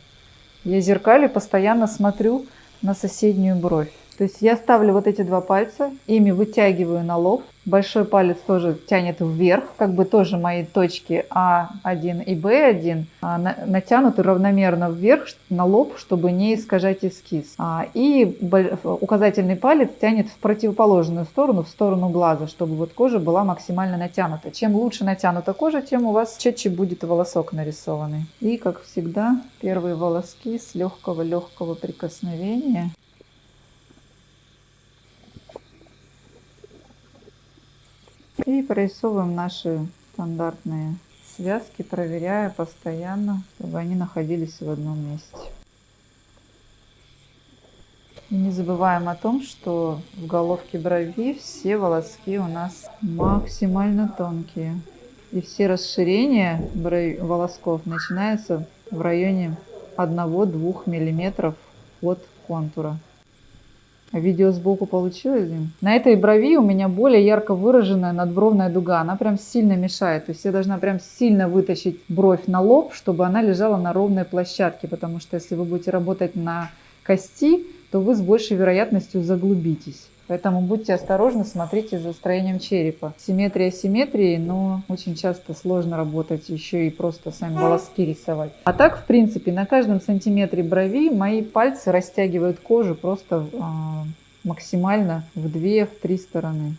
я зеркалю постоянно смотрю на соседнюю бровь. То есть я ставлю вот эти два пальца, ими вытягиваю на лоб. Большой палец тоже тянет вверх, как бы тоже мои точки А1 и Б1 натянуты равномерно вверх на лоб, чтобы не искажать эскиз. И указательный палец тянет в противоположную сторону, в сторону глаза, чтобы вот кожа была максимально натянута. Чем лучше натянута кожа, тем у вас четче будет волосок нарисованный. И, как всегда, первые волоски с легкого прикосновения. И прорисовываем наши стандартные связки, проверяя постоянно, чтобы они находились в одном месте. И не забываем о том, что в головке брови все волоски у нас максимально тонкие. И все расширения волосков начинаются в районе 1-2 мм от контура. Видео сбоку получилось? На этой брови у меня более ярко выраженная надбровная дуга. Она прям сильно мешает. То есть я должна прям сильно вытащить бровь на лоб, чтобы она лежала на ровной площадке. Потому что если вы будете работать на кости, то вы с большей вероятностью заглубитесь. Поэтому будьте осторожны, смотрите за строением черепа. Симметрия симметрии, но очень часто сложно работать еще и просто сами волоски рисовать. А так, в принципе, на каждом сантиметре брови мои пальцы растягивают кожу просто максимально в 2-3 стороны.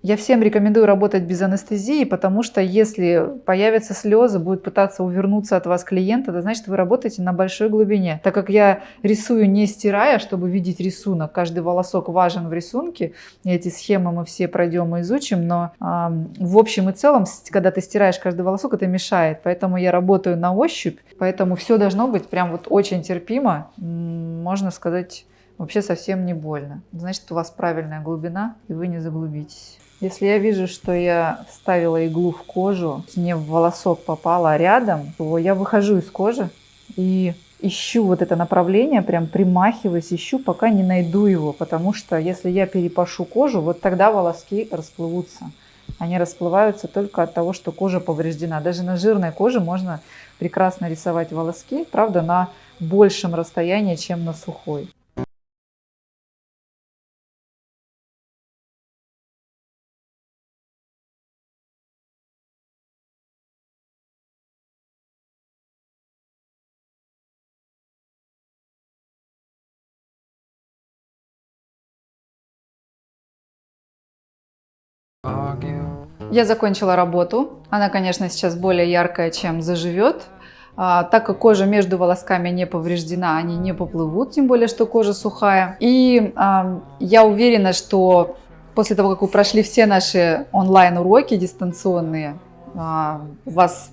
Я всем рекомендую работать без анестезии, потому что если появятся слезы, будет пытаться увернуться от вас клиент, это значит, вы работаете на большой глубине. Так как я рисую не стирая, чтобы видеть рисунок, каждый волосок важен в рисунке, и эти схемы мы все пройдем и изучим, но в общем и целом, когда ты стираешь каждый волосок, это мешает. Поэтому я работаю на ощупь, поэтому все должно быть прям вот очень терпимо, можно сказать, вообще совсем не больно. Значит, у вас правильная глубина, и вы не заглубитесь. Если я вижу, что я вставила иглу в кожу, мне в волосок попала рядом, то я выхожу из кожи и ищу вот это направление, прям примахиваюсь, ищу, пока не найду его. Потому что если я перепашу кожу, вот тогда волоски расплывутся. Они расплываются только от того, что кожа повреждена. Даже на жирной коже можно прекрасно рисовать волоски, правда, на большем расстоянии, чем на сухой. Я закончила работу. Она, конечно, сейчас более яркая, чем заживет. Так как кожа между волосками не повреждена, они не поплывут, тем более, что кожа сухая. И я уверена, что после того, как вы прошли все наши онлайн-уроки дистанционные, у вас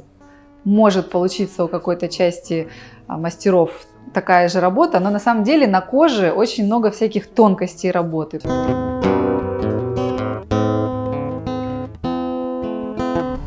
может получиться у какой-то части мастеров такая же работа, но на самом деле на коже очень много всяких тонкостей работы.